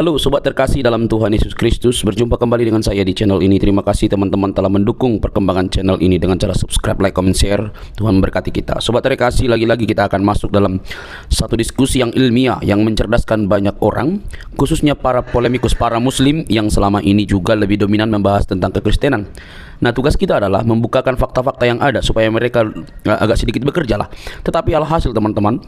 Halo sobat terkasih dalam Tuhan Yesus Kristus, berjumpa kembali dengan saya di channel ini. Terima kasih teman-teman telah mendukung perkembangan channel ini dengan cara subscribe, like, comment, share. Tuhan memberkati kita. Sobat terkasih, lagi-lagi kita akan masuk dalam satu diskusi yang ilmiah yang mencerdaskan banyak orang, khususnya para polemikus, para muslim yang selama ini juga lebih dominan membahas tentang kekristenan. Nah, tugas kita adalah membukakan fakta-fakta yang ada supaya mereka agak sedikit bekerja lah. Tetapi alhasil teman-teman,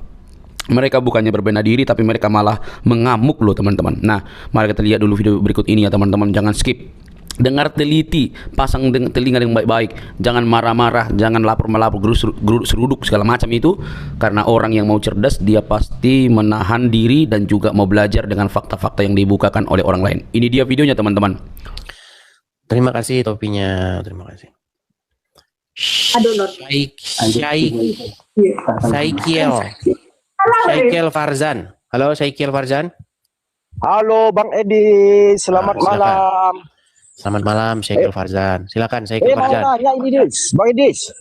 mereka bukannya berbenah diri, tapi mereka malah mengamuk loh teman-teman. Nah, mari kita lihat dulu video berikut ini ya teman-teman. Jangan skip. Dengar teliti, pasang telinga yang baik-baik. Jangan marah-marah, jangan lapor-melapor, geruduk seruduk segala macam itu. Karena orang yang mau cerdas, dia pasti menahan diri dan juga mau belajar dengan fakta-fakta yang dibukakan oleh orang lain. Ini dia videonya teman-teman. Terima kasih topinya, terima kasih. Saikiel Farzan. Halo Saikiel Farzan. Halo Bang Edi, selamat malam. Selamat malam Saikiel Farzan. Silakan Saikiel Farzan. Mau nanya ini Bang Edis.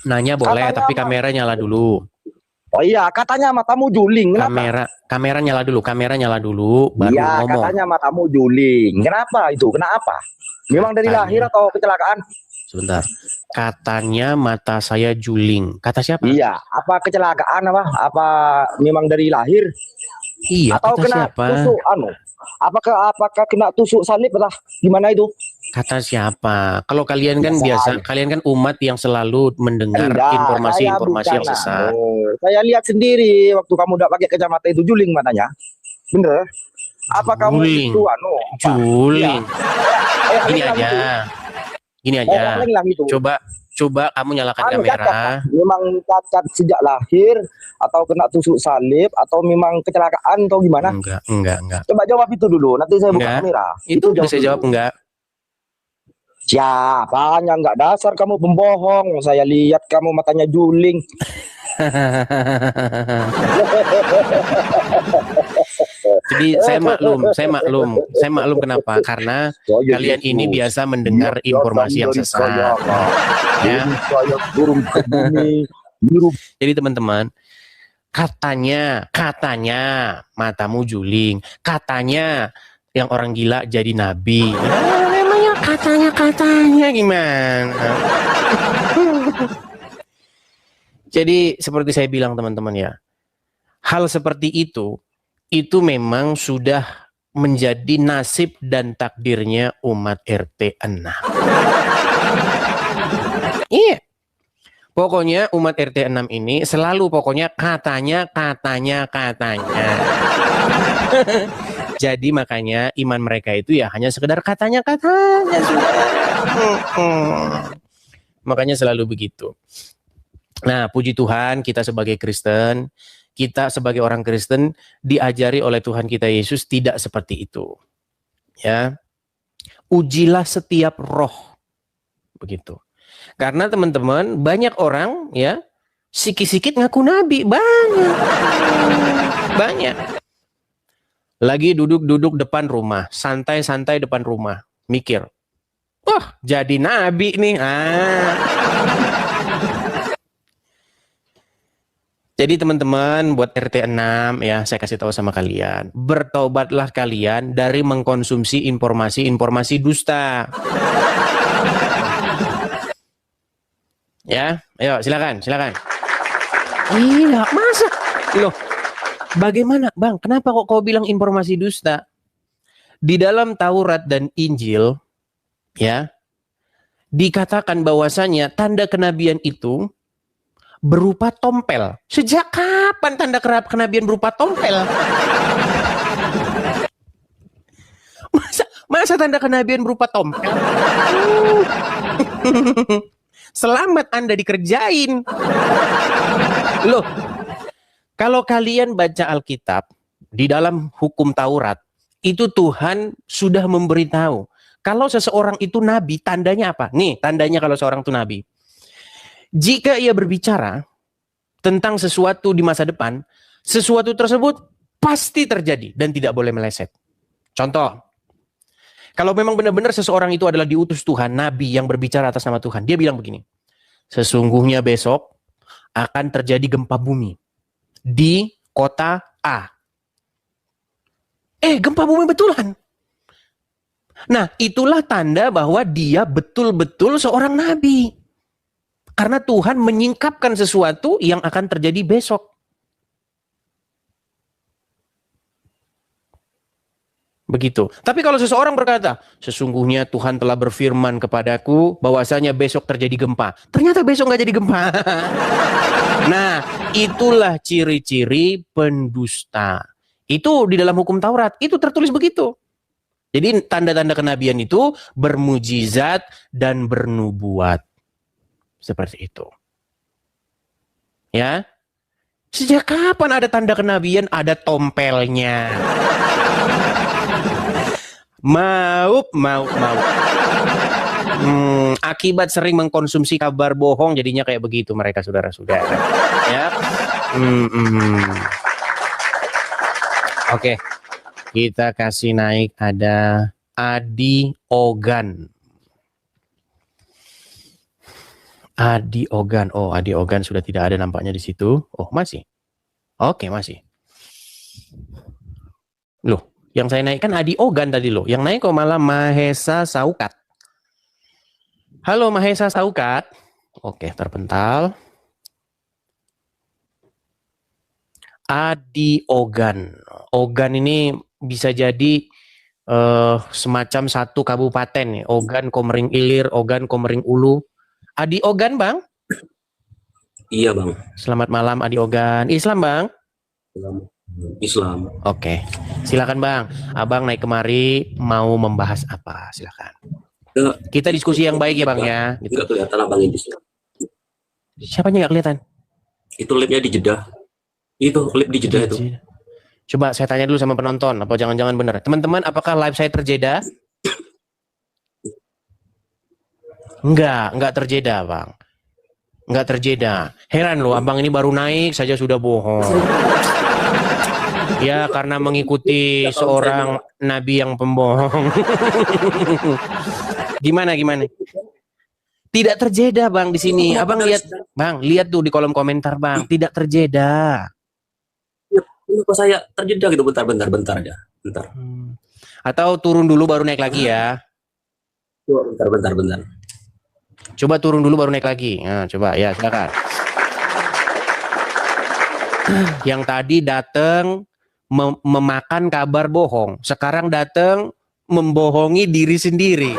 Nanya boleh, katanya tapi kamera nyala dulu. Oh iya, katanya matamu juling. Kenapa? Kamera nyala dulu, baru iya, ngomong. Katanya matamu juling. Kenapa itu? Kenapa? Memang dari lahir atau kecelakaan? Sebentar. Katanya mata saya juling. Kata siapa? Iya, apa kecelakaan apa? Apa memang dari lahir? Iya, atau kata kena siapa? Tusuk apakah kena tusuk salib lah? Gimana itu? Kata siapa? Kalau kalian kan kalian kan umat yang selalu mendengar informasi-informasi yang sesat. Saya lihat sendiri waktu kamu udah pakai kacamata itu juling matanya. Bener? Apa kamu itu juling? Gini aja. Coba kamu nyalakan kamera. Memang cacat sejak lahir atau kena tusuk salib atau memang kecelakaan atau gimana? Enggak. Coba jawab itu dulu. Nanti saya buka kamera. Itu bisa jawab enggak? Siapa yang enggak? Dasar kamu pembohong. Saya lihat kamu matanya juling. Jadi saya maklum kenapa? Karena kalian ini biasa mendengar informasi yang sesat. Ya. Jadi teman-teman, katanya matamu juling, katanya yang orang gila jadi nabi. Memangnya katanya gimana? Jadi seperti saya bilang teman-teman ya, hal seperti itu memang sudah menjadi nasib dan takdirnya umat RT 6. Iya. Pokoknya umat RT 6 ini selalu pokoknya katanya. Jadi makanya iman mereka itu ya hanya sekedar katanya sudah. Makanya selalu begitu. Nah, puji Tuhan kita sebagai Kristen, kita sebagai orang Kristen diajari oleh Tuhan kita Yesus tidak seperti itu. Ya. Ujilah setiap roh. Begitu. Karena teman-teman, banyak orang ya sikit-sikit ngaku nabi, banyak. Lagi duduk depan rumah, santai-santai depan rumah, mikir, wah jadi nabi nih. Jadi teman-teman buat RT 6 ya, saya kasih tahu sama kalian, bertobatlah kalian dari mengkonsumsi informasi dusta. Ya, ayo silakan. Iya, masa? Loh, bagaimana Bang? Kenapa kok kau bilang informasi dusta? Di dalam Taurat dan Injil ya, dikatakan bahwasanya tanda kenabian itu berupa tompel. Sejak kapan tanda kenabian berupa tompel? Masa tanda kenabian berupa tompel? Selamat Anda dikerjain. Loh, kalau kalian baca Alkitab di dalam hukum Taurat, itu Tuhan sudah memberitahu kalau seseorang itu nabi, tandanya apa? Nih, tandanya kalau seorang itu nabi. Jika ia berbicara tentang sesuatu di masa depan, sesuatu tersebut pasti terjadi dan tidak boleh meleset. Contoh, kalau memang benar-benar seseorang itu adalah diutus Tuhan, nabi yang berbicara atas nama Tuhan, dia bilang begini, sesungguhnya besok akan terjadi gempa bumi di kota A. Gempa bumi betulan. Nah, itulah tanda bahwa dia betul-betul seorang nabi. Karena Tuhan menyingkapkan sesuatu yang akan terjadi besok. Begitu. Tapi kalau seseorang berkata, sesungguhnya Tuhan telah berfirman kepadaku bahwasanya besok terjadi gempa. Ternyata besok nggak jadi gempa. Nah, itulah ciri-ciri pendusta. Itu di dalam hukum Taurat. Itu tertulis begitu. Jadi tanda-tanda kenabian itu bermujizat dan bernubuat. Seperti itu. Ya. Sejak kapan ada tanda kenabian? Ada tompelnya. Mau. Akibat sering mengkonsumsi kabar bohong jadinya kayak begitu mereka, saudara-saudara. Ya. Oke. Kita kasih naik ada Adi Ogan. Adi Ogan. Oh, Adi Ogan sudah tidak ada nampaknya di situ. Oh, masih. Oke, masih. Loh, yang saya naikkan Adi Ogan tadi loh. Yang naik kok malah Mahesa Saukat. Halo Mahesa Saukat. Oke, terpental. Adi Ogan. Ogan ini bisa jadi semacam satu kabupaten ya. Ogan, Komering Ilir, Ogan, Komering Ulu. Adi Ogan, Bang? Iya, Bang. Selamat malam Adi Ogan. Islam, Bang? Islam. Oke. Silakan, Bang. Abang naik kemari mau membahas apa? Silakan. Kita diskusi yang baik ya, Bang ya. Gitu. Enggak kelihatan Abang ini. Siapanya nggak kelihatan? Itu live-nya di Jeddah. Itu live di Jeddah itu. Coba saya tanya dulu sama penonton, apa jangan-jangan benar. Teman-teman, apakah live saya terjeda? Enggak terjeda, Bang. Enggak terjeda. Heran loh, Abang ini baru naik saja sudah bohong. Ya, karena mengikuti seorang nabi yang pembohong. Gimana? Tidak terjeda, Bang, di sini. Abang lihat, Bang, lihat tuh di kolom komentar, Bang. Tidak terjeda. Kok saya terjeda gitu, bentar aja. Bentar. Atau turun dulu baru naik lagi ya. Bentar. Coba turun dulu baru naik lagi. Nah, coba ya, silakan. Yang tadi datang memakan kabar bohong, sekarang datang membohongi diri sendiri.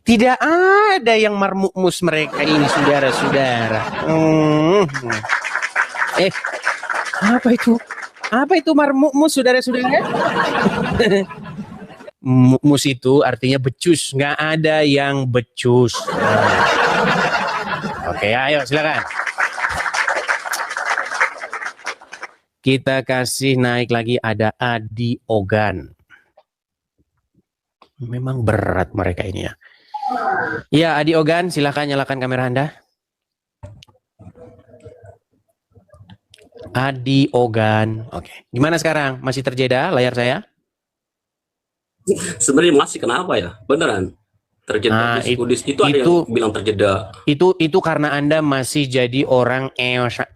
Tidak ada yang marmukmus mereka ini, saudara-saudara. Apa itu marmukmus, saudara-saudara? Mus itu artinya becus, nggak ada yang becus. Oke, ayo silakan. Kita kasih naik lagi ada Adi Ogan. Memang berat mereka ini ya. Ya, Adi Ogan, silakan nyalakan kamera Anda. Adi Ogan. Oke. Gimana sekarang? Masih terjeda layar saya? Sebenarnya masih, kenapa ya? Beneran terjeda. Itu ada yang bilang terjeda. Itu karena Anda masih jadi orang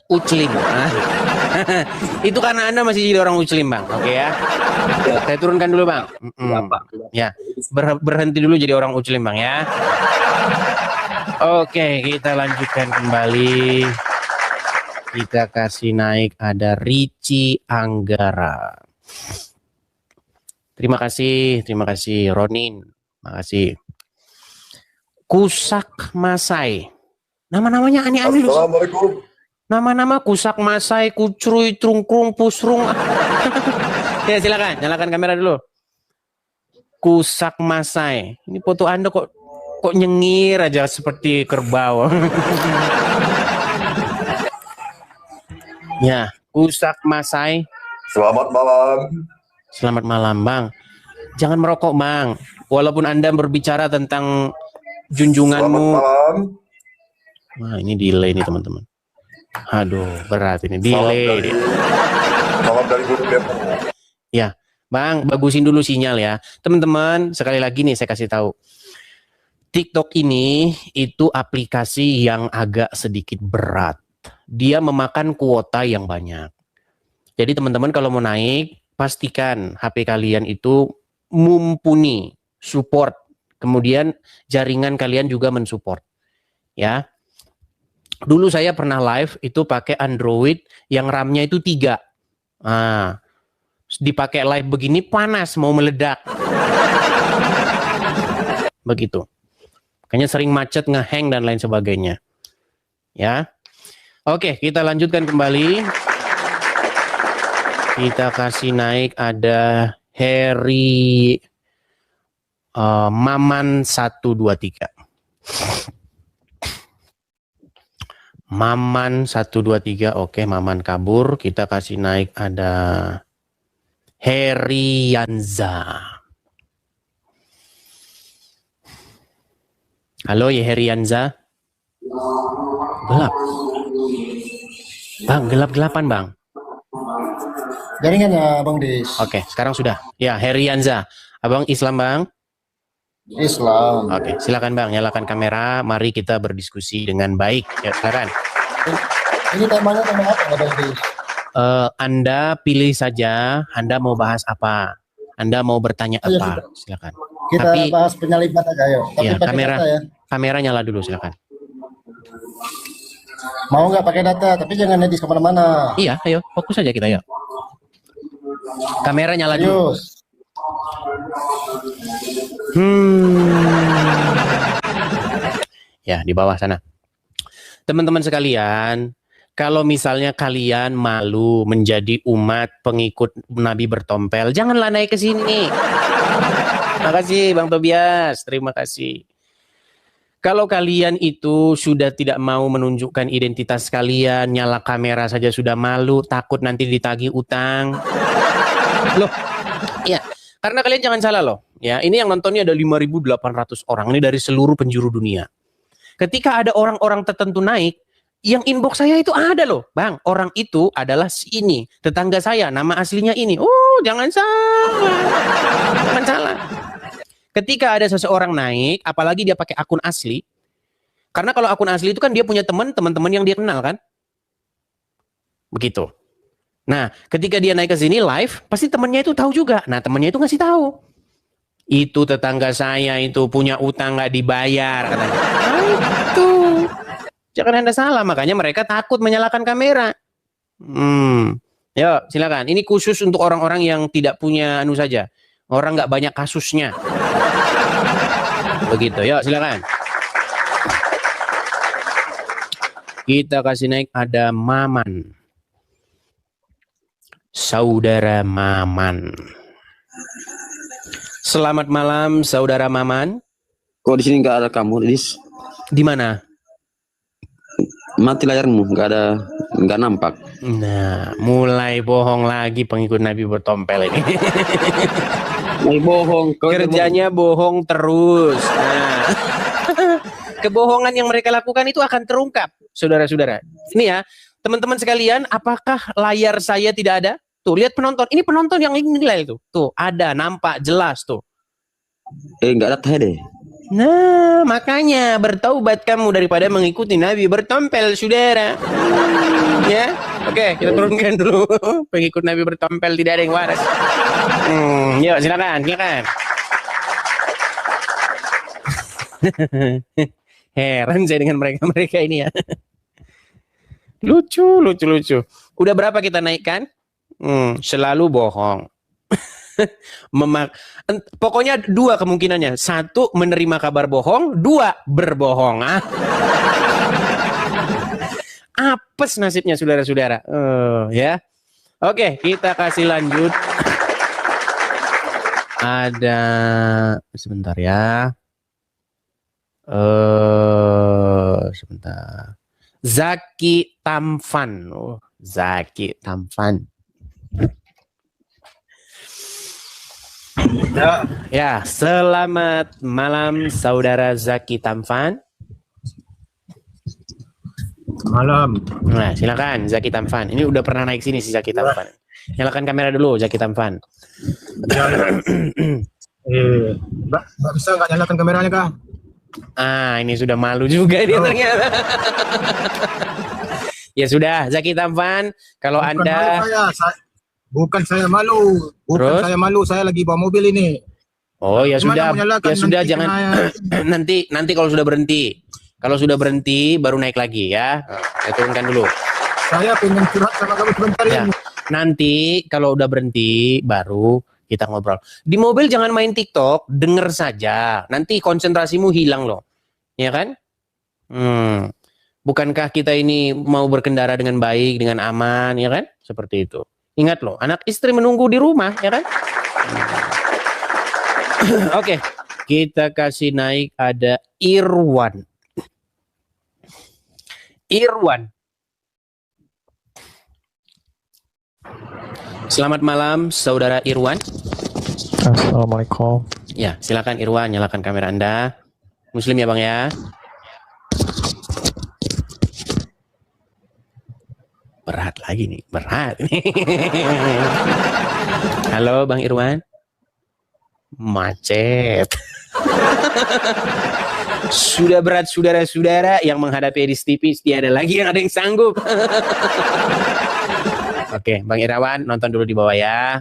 uclim. Itu karena Anda masih jadi orang uclim, Bang. Oke ya. Saya turunkan dulu, Bang. Ya. Berhenti dulu jadi orang uclim, Bang ya. Oke, kita lanjutkan kembali. Kita kasih naik ada Ricci Anggara. Terima kasih Ronin. Makasih. Kusak Masai. Nama-namanya aneh-aneh. Assalamualaikum. Nama-nama Kusak Masai, Kucruy, Trungkrung, Pusrung. Ya, silakan, nyalakan kamera dulu. Kusak Masai. Ini foto Anda kok nyengir aja seperti kerbau. Ya, Kusak Masai. Selamat malam. Selamat malam, Bang. Jangan merokok, Bang. Walaupun Anda berbicara tentang junjunganmu. Selamat malam. Wah, ini delay nih, teman-teman. Aduh, berat ini. Delay. Salam dari Gunung Depok. Ya, Bang, bagusin dulu sinyal ya. Teman-teman, sekali lagi nih saya kasih tahu. TikTok ini itu aplikasi yang agak sedikit berat. Dia memakan kuota yang banyak. Jadi teman-teman kalau mau naik, pastikan HP kalian itu mumpuni support, kemudian jaringan kalian juga mensupport, ya. Dulu saya pernah live itu pakai Android yang RAM-nya itu 3. Nah, dipakai live begini panas mau meledak. Begitu. Makanya sering macet, ngehang dan lain sebagainya. Ya. Oke, kita lanjutkan kembali. Kita kasih naik ada Harry Maman 123. Maman 123. Oke, Maman kabur. Kita kasih naik ada Harry Yanza. Halo ya Harry Yanza. Gelap. Bang, gelap-gelapan bang. Jaringannya Bang Dis. Oke, sekarang sudah. Ya, Harry Yanza. Abang Islam bang? Islam. Oke, silakan bang, nyalakan kamera. Mari kita berdiskusi dengan baik. Ya, silakan. Ini temanya tema apa Bang Dis? Anda pilih saja. Anda mau bahas apa? Anda mau bertanya Oh, ya, apa? sudah. Silakan. Kita Tapi- bahas penyaliban aja yuk. Tapi Ya, pakai kamera. data ya. Kamera nyala dulu, silakan. Mau nggak pakai data, tapi jangan edis kemana-mana. Iya, ayo, fokus saja kita, yuk. Kamera nyala dulu. Serius. Ya, di bawah sana. Teman-teman sekalian, kalau misalnya kalian malu menjadi umat pengikut Nabi bertompel, janganlah naik ke sini. Terima kasih Bang Tobias, terima kasih. Kalau kalian itu sudah tidak mau menunjukkan identitas kalian, nyala kamera saja sudah malu, takut nanti ditagih utang. Loh, ya, karena kalian jangan salah loh. Ya, ini yang nontonnya ada 5.800 orang, ini dari seluruh penjuru dunia. Ketika ada orang-orang tertentu naik, yang inbox saya itu ada loh, Bang. Orang itu adalah si ini, tetangga saya, nama aslinya ini. Oh, jangan salah. Jangan salah. Ketika ada seseorang naik, apalagi dia pakai akun asli, karena kalau akun asli itu kan dia punya teman-teman yang dia kenal kan? Begitu. Nah, ketika dia naik ke sini live, pasti temannya itu tahu juga. Nah, temannya itu ngasih tahu. Itu tetangga saya itu punya utang nggak dibayar. Katanya. Nah, itu. Jangan Anda salah, makanya mereka takut menyalakan kamera. Yuk, silakan. Ini khusus untuk orang-orang yang tidak punya anu saja. Orang nggak banyak kasusnya. Begitu, yuk silakan. Kita kasih naik ada Maman. Saudara Maman. Selamat malam, Saudara Maman. Kok di sini nggak ada kamu, Dis? Di mana? Mati layarmu, nggak nampak. Nah, mulai bohong lagi pengikut Nabi bertompel ini. Mau bohong, Kerjanya bohong terus. Nah, kebohongan yang mereka lakukan itu akan terungkap, saudara-saudara. Ini ya, teman-teman sekalian, apakah layar saya tidak ada? Tuh, lihat penonton. Ini penonton yang ini nilai itu. Tuh, ada, nampak, jelas tuh. nggak ada deh. Nah, makanya bertaubat kamu daripada mengikuti Nabi bertompel, saudara. Ya, oke, kita turunkan dulu. Pengikut Nabi bertompel tidak ada yang waras. Yuk, silakan. Heran saya dengan mereka ini ya. Lucu. Udah berapa kita naikkan? Selalu bohong. Pokoknya 2 kemungkinannya. 1, menerima kabar bohong. 2, berbohong. Apes nasibnya saudara-saudara. Ya. Oke, kita kasih lanjut. Ada sebentar ya. Sebentar. Zaki Tamfan. Oh, Zaki Tamfan. Ya, selamat malam saudara Zaki Tamfan. Malam. Nah, silakan Zaki Tamfan. Ini udah pernah naik sini si Zaki Tamfan. Nyalakan kamera dulu Zaki Tamfan. Mbak bisa nggak nyalakan kameranya, Kang? Ini sudah malu juga dia ternyata. Ya sudah, Zaki Tamfan, kalau Bukan Anda malu Bukan saya malu. Terus? Saya malu. Saya lagi bawa mobil ini. Oh ya Gimana sudah, mau nyalakan ya sudah nanti jangan nanti kalau sudah berhenti. Kalau sudah berhenti baru naik lagi ya. Saya turunkan dulu. Saya pengen curhat sama kamu sebentar Ya. ini. Nanti kalau udah berhenti baru kita ngobrol. Di mobil jangan main TikTok, denger saja. Nanti konsentrasimu hilang loh. Ya kan? Bukankah kita ini mau berkendara dengan baik, dengan aman, ya kan? Seperti itu. Ingat loh, anak istri menunggu di rumah, ya kan? Oke, kita kasih naik ada Irwan. Irwan. Selamat malam, saudara Irwan. Assalamualaikum. Ya, silakan Irwan, nyalakan kamera Anda. Muslim ya Bang ya. Berat lagi nih, berat. Halo Bang Irwan. Macet. Sudah berat saudara-saudara yang menghadapi edis tipis, tiada lagi yang ada yang sanggup. Oke, Bang Irawan nonton dulu di bawah ya.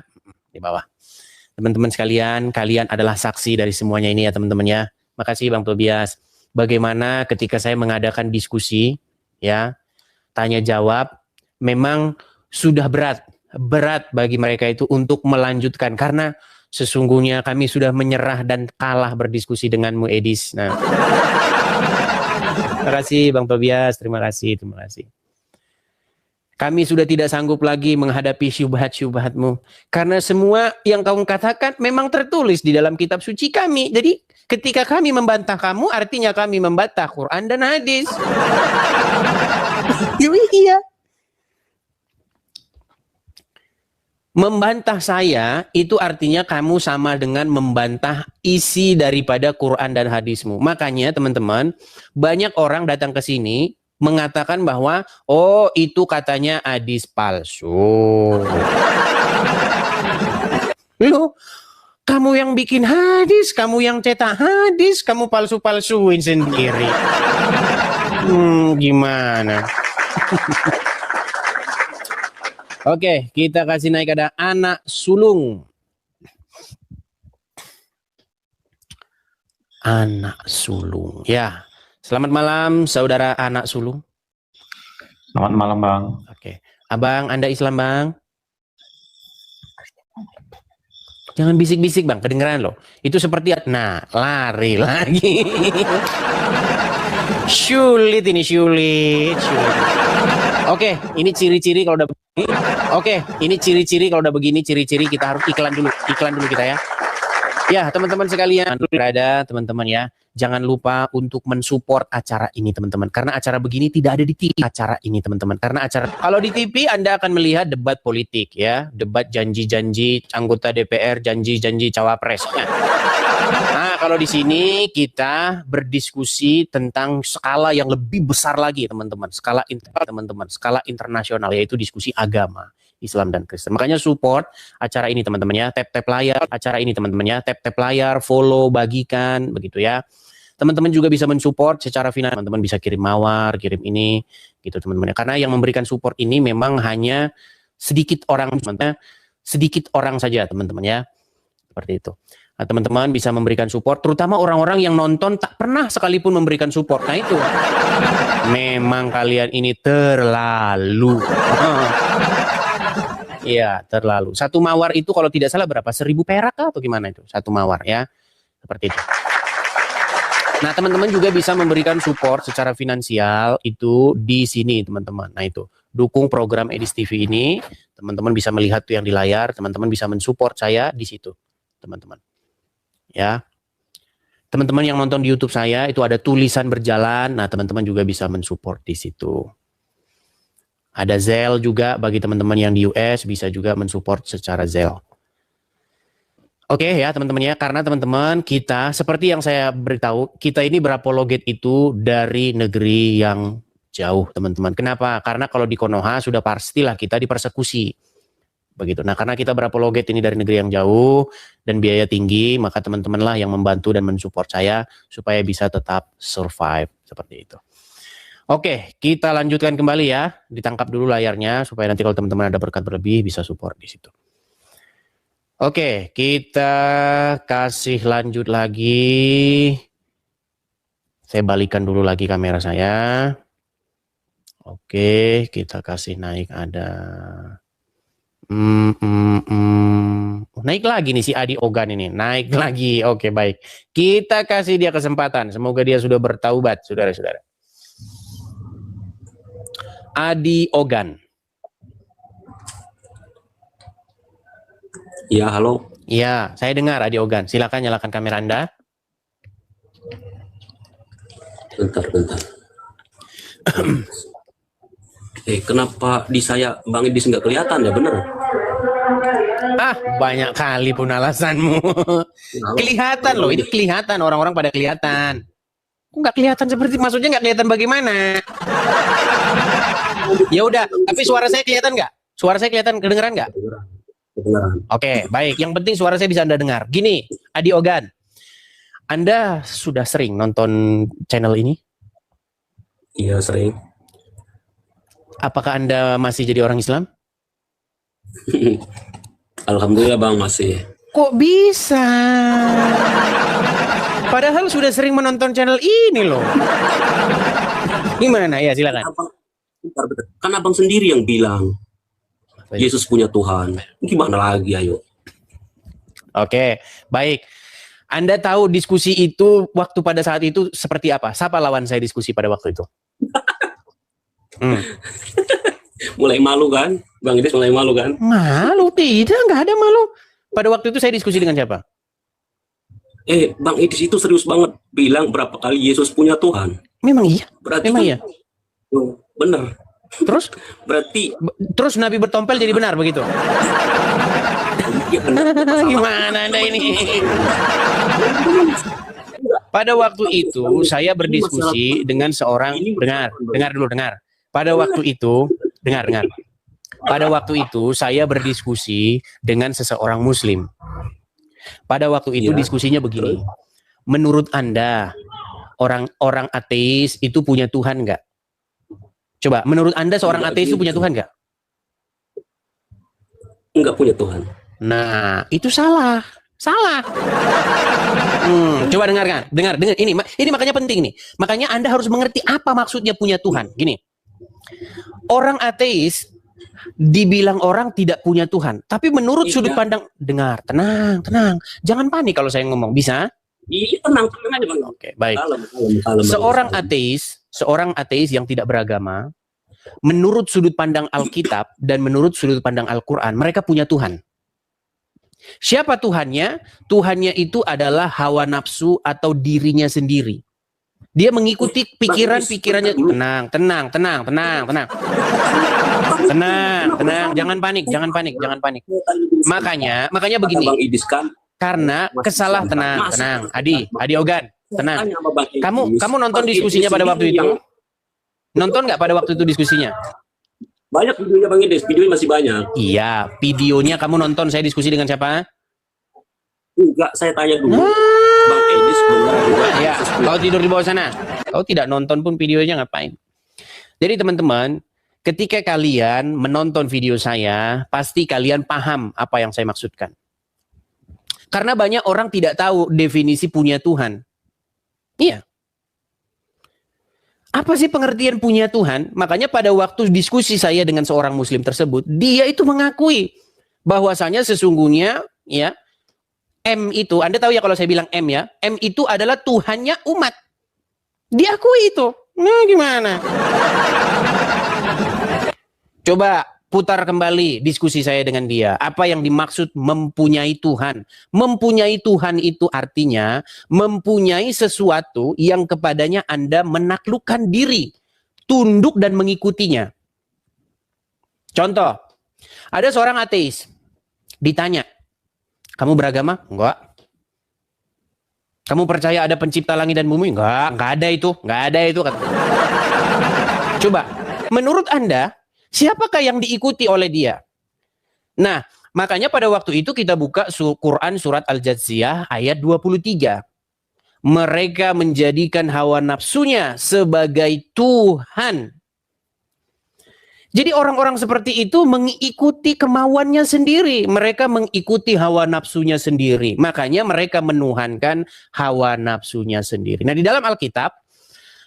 Di bawah. Teman-teman sekalian, kalian adalah saksi dari semuanya ini ya teman-teman ya. Makasih Bang Tobias. Bagaimana ketika saya mengadakan diskusi ya, tanya jawab, memang sudah berat bagi mereka itu untuk melanjutkan karena sesungguhnya kami sudah menyerah dan kalah berdiskusi denganmu Edis. Nah, terima kasih Bang Tobias, terima kasih. Kami sudah tidak sanggup lagi menghadapi syubhat-syubhatmu karena semua yang kamu katakan memang tertulis di dalam kitab suci kami. Jadi ketika kami membantah kamu, artinya kami membantah Quran dan hadis. Iya. Membantah saya itu artinya kamu sama dengan membantah isi daripada Quran dan hadismu. Makanya teman-teman, banyak orang datang ke sini mengatakan bahwa oh itu katanya hadis palsu. Loh, kamu yang bikin hadis, kamu yang cetak hadis, kamu palsu-palsuin sendiri. Gimana? Oke, kita kasih naik ada anak sulung. Anak sulung. Ya. Selamat malam saudara anak sulung. Selamat malam Bang. Oke. Abang, Anda Islam Bang? Jangan bisik-bisik Bang, kedengeran loh. Itu seperti nah, lari lagi. Sulit. Oke, ini ciri-ciri kalau udah begini. Oke, ini ciri-ciri kalau udah begini, ciri-ciri kita harus iklan dulu kita ya. Ya, teman-teman sekalian, berada teman-teman ya. Jangan lupa untuk mensupport acara ini teman-teman. Karena acara begini tidak ada di TV. Kalau di TV Anda akan melihat debat politik ya, debat janji-janji anggota DPR, janji-janji cawapres. Nah, kalau di sini kita berdiskusi tentang skala yang lebih besar lagi teman-teman, skala internasional, yaitu diskusi agama Islam dan Kristen. Makanya support acara ini teman-teman ya, tap layar, follow, bagikan begitu ya. Teman-teman juga bisa mensupport secara finansial, teman-teman bisa kirim mawar, kirim ini gitu teman-teman ya. Karena yang memberikan support ini memang hanya sedikit orang saja teman-teman ya. Seperti itu. Nah, teman-teman bisa memberikan support, terutama orang-orang yang nonton tak pernah sekalipun memberikan support. Nah itu, memang kalian ini terlalu. Iya, terlalu. Satu mawar itu kalau tidak salah berapa? 1.000 perak atau gimana itu? Satu mawar ya. Seperti itu. Nah, teman-teman juga bisa memberikan support secara finansial itu di sini, teman-teman. Nah, itu. Dukung program Edis TV ini. Teman-teman bisa melihat tuh yang di layar, teman-teman bisa mensupport saya di situ, teman-teman. Ya. Teman-teman yang nonton di YouTube saya itu ada tulisan berjalan. Nah, teman-teman juga bisa mensupport di situ. Ada Zelle juga bagi teman-teman yang di US bisa juga mensupport secara Zelle. Oke ya teman-teman ya, karena teman-teman kita seperti yang saya beritahu, kita ini berapologet itu dari negeri yang jauh teman-teman. Kenapa? Karena kalau di Konoha sudah pastilah kita dipersekusi. Begitu. Nah, karena kita berapologet ini dari negeri yang jauh dan biaya tinggi, maka teman-teman lah yang membantu dan mensupport saya supaya bisa tetap survive seperti itu. Oke, kita lanjutkan kembali ya. Ditangkap dulu layarnya supaya nanti kalau teman-teman ada berkat berlebih bisa support di situ. Oke, kita kasih lanjut lagi. Saya balikan dulu lagi kamera saya. Oke, kita kasih naik ada. Naik lagi nih si Adi Ogan ini. Naik lagi. Oke, baik. Kita kasih dia kesempatan. Semoga dia sudah bertaubat, saudara-saudara. Adi Ogan. Ya, halo. Ya, saya dengar Adi Ogan. Silakan nyalakan kamera Anda. Bentar. Kenapa di saya Bang Idis nggak kelihatan ya, bener? Banyak kali pun alasanmu. Kelihatan loh, ini kelihatan. Orang-orang pada kelihatan. Kok nggak kelihatan seperti, maksudnya nggak kelihatan bagaimana? Ya udah, tapi suara saya kelihatan nggak? Suara saya kelihatan, kedengeran nggak? Kedengeran. Oke, baik. Yang penting suara saya bisa Anda dengar. Gini, Adi Ogan. Anda sudah sering nonton channel ini? Iya, sering. Apakah Anda masih jadi orang Islam? Alhamdulillah Bang, masih. Kok bisa? Padahal sudah sering menonton channel ini loh. Gimana? Ya, silakan. Bentar. Kan Abang sendiri yang bilang Yesus punya Tuhan. Gimana lagi, ayo? Oke, baik. Anda tahu diskusi itu waktu pada saat itu seperti apa? Siapa lawan saya diskusi pada waktu itu? Mulai malu kan? Bang Idis mulai malu kan? Malu? Tidak, nggak ada malu. Pada waktu itu saya diskusi dengan siapa? Bang Idis itu serius banget bilang berapa kali Yesus punya Tuhan. Memang iya. Berarti Memang kan, iya. Bener. Terus? Berarti Terus Nabi bertompel jadi benar begitu? Gimana Anda ini? Pada waktu itu saya berdiskusi dengan seorang, dengar dulu. Pada waktu itu, dengar. Pada waktu itu saya berdiskusi dengan seseorang Muslim. Pada waktu itu diskusinya begini. Menurut Anda, orang ateis itu punya Tuhan nggak? Coba, menurut Anda seorang ateis itu punya Tuhan nggak? Enggak punya Tuhan. Nah, itu salah. Coba dengarkan. Dengar. Ini makanya penting nih. Makanya Anda harus mengerti apa maksudnya punya Tuhan. Gini. Orang ateis dibilang orang tidak punya Tuhan. Tapi menurut sudut pandang, dengar, tenang. Jangan panik kalau saya ngomong. Bisa? Iya, tenang aja Bang. Oke, baik. Kalem. Seorang ateis yang tidak beragama, menurut sudut pandang Alkitab dan menurut sudut pandang Al-Quran, mereka punya Tuhan. Siapa Tuhannya? Tuhannya itu adalah hawa nafsu atau dirinya sendiri. Dia mengikuti pikirannya. Tenang. Jangan panik. Makanya begini. Karena tenang. Adi Ogan, tenang. Kamu nonton diskusinya pada waktu itu? Nonton nggak pada waktu itu diskusinya? Banyak videonya Bang Idis, videonya masih banyak. Iya, videonya kamu nonton. Saya diskusi dengan siapa? Enggak, saya tanya dulu. Bang Idis benar. Ya, kau tidur di bawah sana. Kau tidak nonton pun videonya, ngapain? Jadi teman-teman, ketika kalian menonton video saya, pasti kalian paham apa yang saya maksudkan. Karena banyak orang tidak tahu definisi punya Tuhan. Iya. Apa sih pengertian punya Tuhan? Makanya pada waktu diskusi saya dengan seorang Muslim tersebut, dia itu mengakui bahwasanya sesungguhnya ya M itu, Anda tahu ya kalau saya bilang M ya, M itu adalah Tuhannya umat. Diakui itu. Nah, gimana? Coba putar kembali diskusi saya dengan dia. Apa yang dimaksud mempunyai Tuhan? Mempunyai Tuhan itu artinya mempunyai sesuatu yang kepadanya Anda menaklukkan diri, tunduk dan mengikutinya. Contoh, ada seorang ateis ditanya, kamu beragama? Enggak. Kamu percaya ada pencipta langit dan bumi? Enggak ada itu. Coba, menurut Anda, siapakah yang diikuti oleh dia? Nah, makanya pada waktu itu kita buka Quran surat Al-Jathiyah ayat 23. Mereka menjadikan hawa nafsunya sebagai Tuhan. Jadi orang-orang seperti itu mengikuti kemauannya sendiri. Mereka mengikuti hawa nafsunya sendiri. Makanya mereka menuhankan hawa nafsunya sendiri. Nah, di dalam Alkitab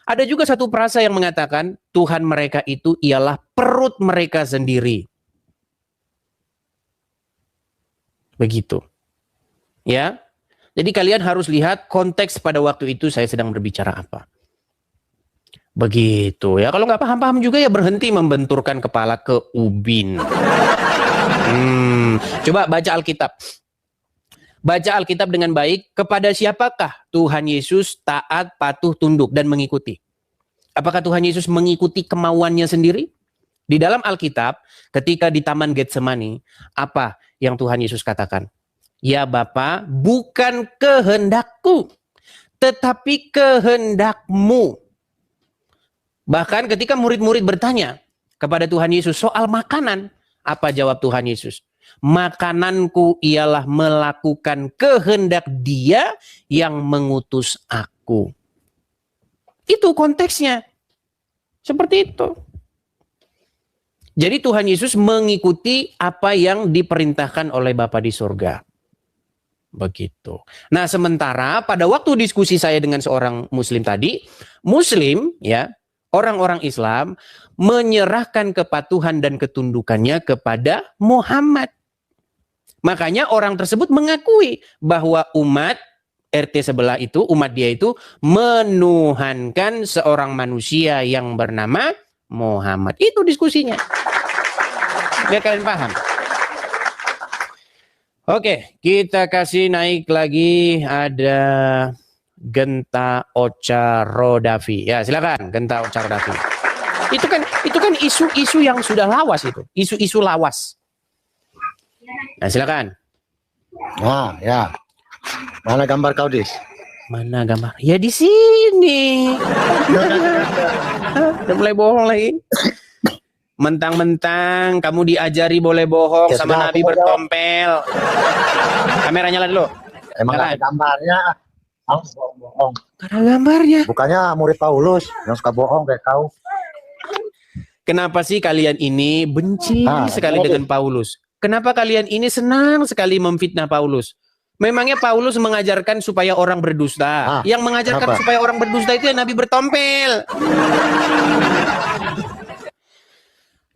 ada juga satu frasa yang mengatakan Tuhan mereka itu ialah perut mereka sendiri. Begitu. Ya. Jadi kalian harus lihat konteks pada waktu itu saya sedang berbicara apa. Begitu ya. Kalau nggak paham-paham juga ya berhenti membenturkan kepala ke ubin. Coba baca Alkitab. Baca Alkitab dengan baik. Kepada siapakah Tuhan Yesus taat, patuh, tunduk, dan mengikuti? Apakah Tuhan Yesus mengikuti kemauannya sendiri? Di dalam Alkitab, ketika di Taman Getsemani, apa yang Tuhan Yesus katakan? Ya Bapa, bukan kehendakku, tetapi kehendakmu. Bahkan ketika murid-murid bertanya kepada Tuhan Yesus soal makanan, apa jawab Tuhan Yesus? Makananku ialah melakukan kehendak Dia yang mengutus aku. Itu konteksnya. Seperti itu. Jadi Tuhan Yesus mengikuti apa yang diperintahkan oleh Bapa di surga. Begitu. Nah, sementara pada waktu diskusi saya dengan seorang muslim tadi, muslim ya, orang-orang Islam menyerahkan kepatuhan dan ketundukannya kepada Muhammad. Makanya orang tersebut mengakui bahwa umat RT sebelah itu, umat dia itu menuhankan seorang manusia yang bernama Muhammad. Itu diskusinya. Biar kalian paham. Oke, kita kasih naik lagi. Ada Genta Ocha Rodavi. Ya, silakan Genta Ocha Rodavi. Itu kan isu-isu yang sudah lawas itu. Isu-isu lawas. Nah, silakan. Nah, ya. Mana gambar kau, Dis? Mana gambar? Ya di sini. Udah mulai bohong lagi. Mentang-mentang kamu diajari boleh bohong Ya, sama sudah, Nabi aku mau bertompel. Kamera nyala dulu. Emang Jalan. ada gambarnya. Kau bohong. Karena gambarnya. Bukannya murid Paulus yang suka bohong kayak kau. Kenapa sih kalian ini benci sekali kenapa? dengan Paulus? Kenapa kalian ini senang sekali memfitnah Paulus? Memangnya Paulus mengajarkan supaya orang berdusta. Yang mengajarkan kenapa? supaya orang berdusta itu ya Nabi bertompel.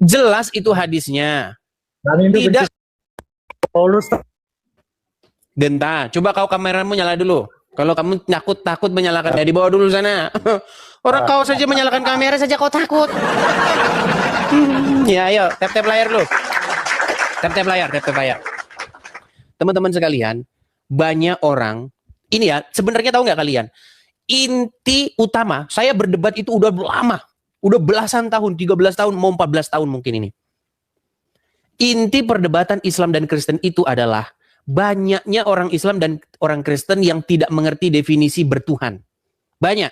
Jelas itu hadisnya. Tidak. Paulus. Genta, coba kau kameramu nyala dulu. Kalau kamu takut menyalakan, ya dibawa dulu sana. Orang kau saja menyalakan kamera saja kau takut. Ya ayo, tap-tap layar dulu. Tap-tap layar. Teman-teman sekalian, banyak orang, ini ya, sebenarnya tahu nggak kalian? Inti utama, saya berdebat itu udah lama. Udah belasan tahun, 13 tahun, mau 14 tahun mungkin ini. Inti perdebatan Islam dan Kristen itu adalah banyaknya orang Islam dan orang Kristen yang tidak mengerti definisi bertuhan. Banyak.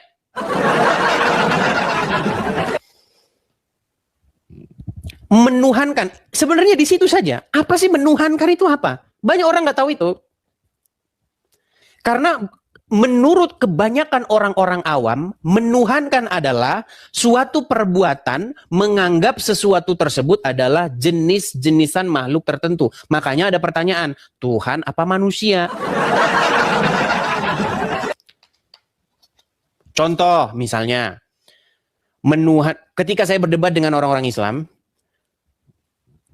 Menuhankan. Sebenarnya di situ saja. Apa sih menuhankan itu apa? Banyak orang nggak tahu itu. Karena menurut kebanyakan orang-orang awam, menuhankan adalah suatu perbuatan menganggap sesuatu tersebut adalah jenis-jenisan makhluk tertentu. Makanya ada pertanyaan, Tuhan apa manusia? Contoh misalnya, ketika saya berdebat dengan orang-orang Islam,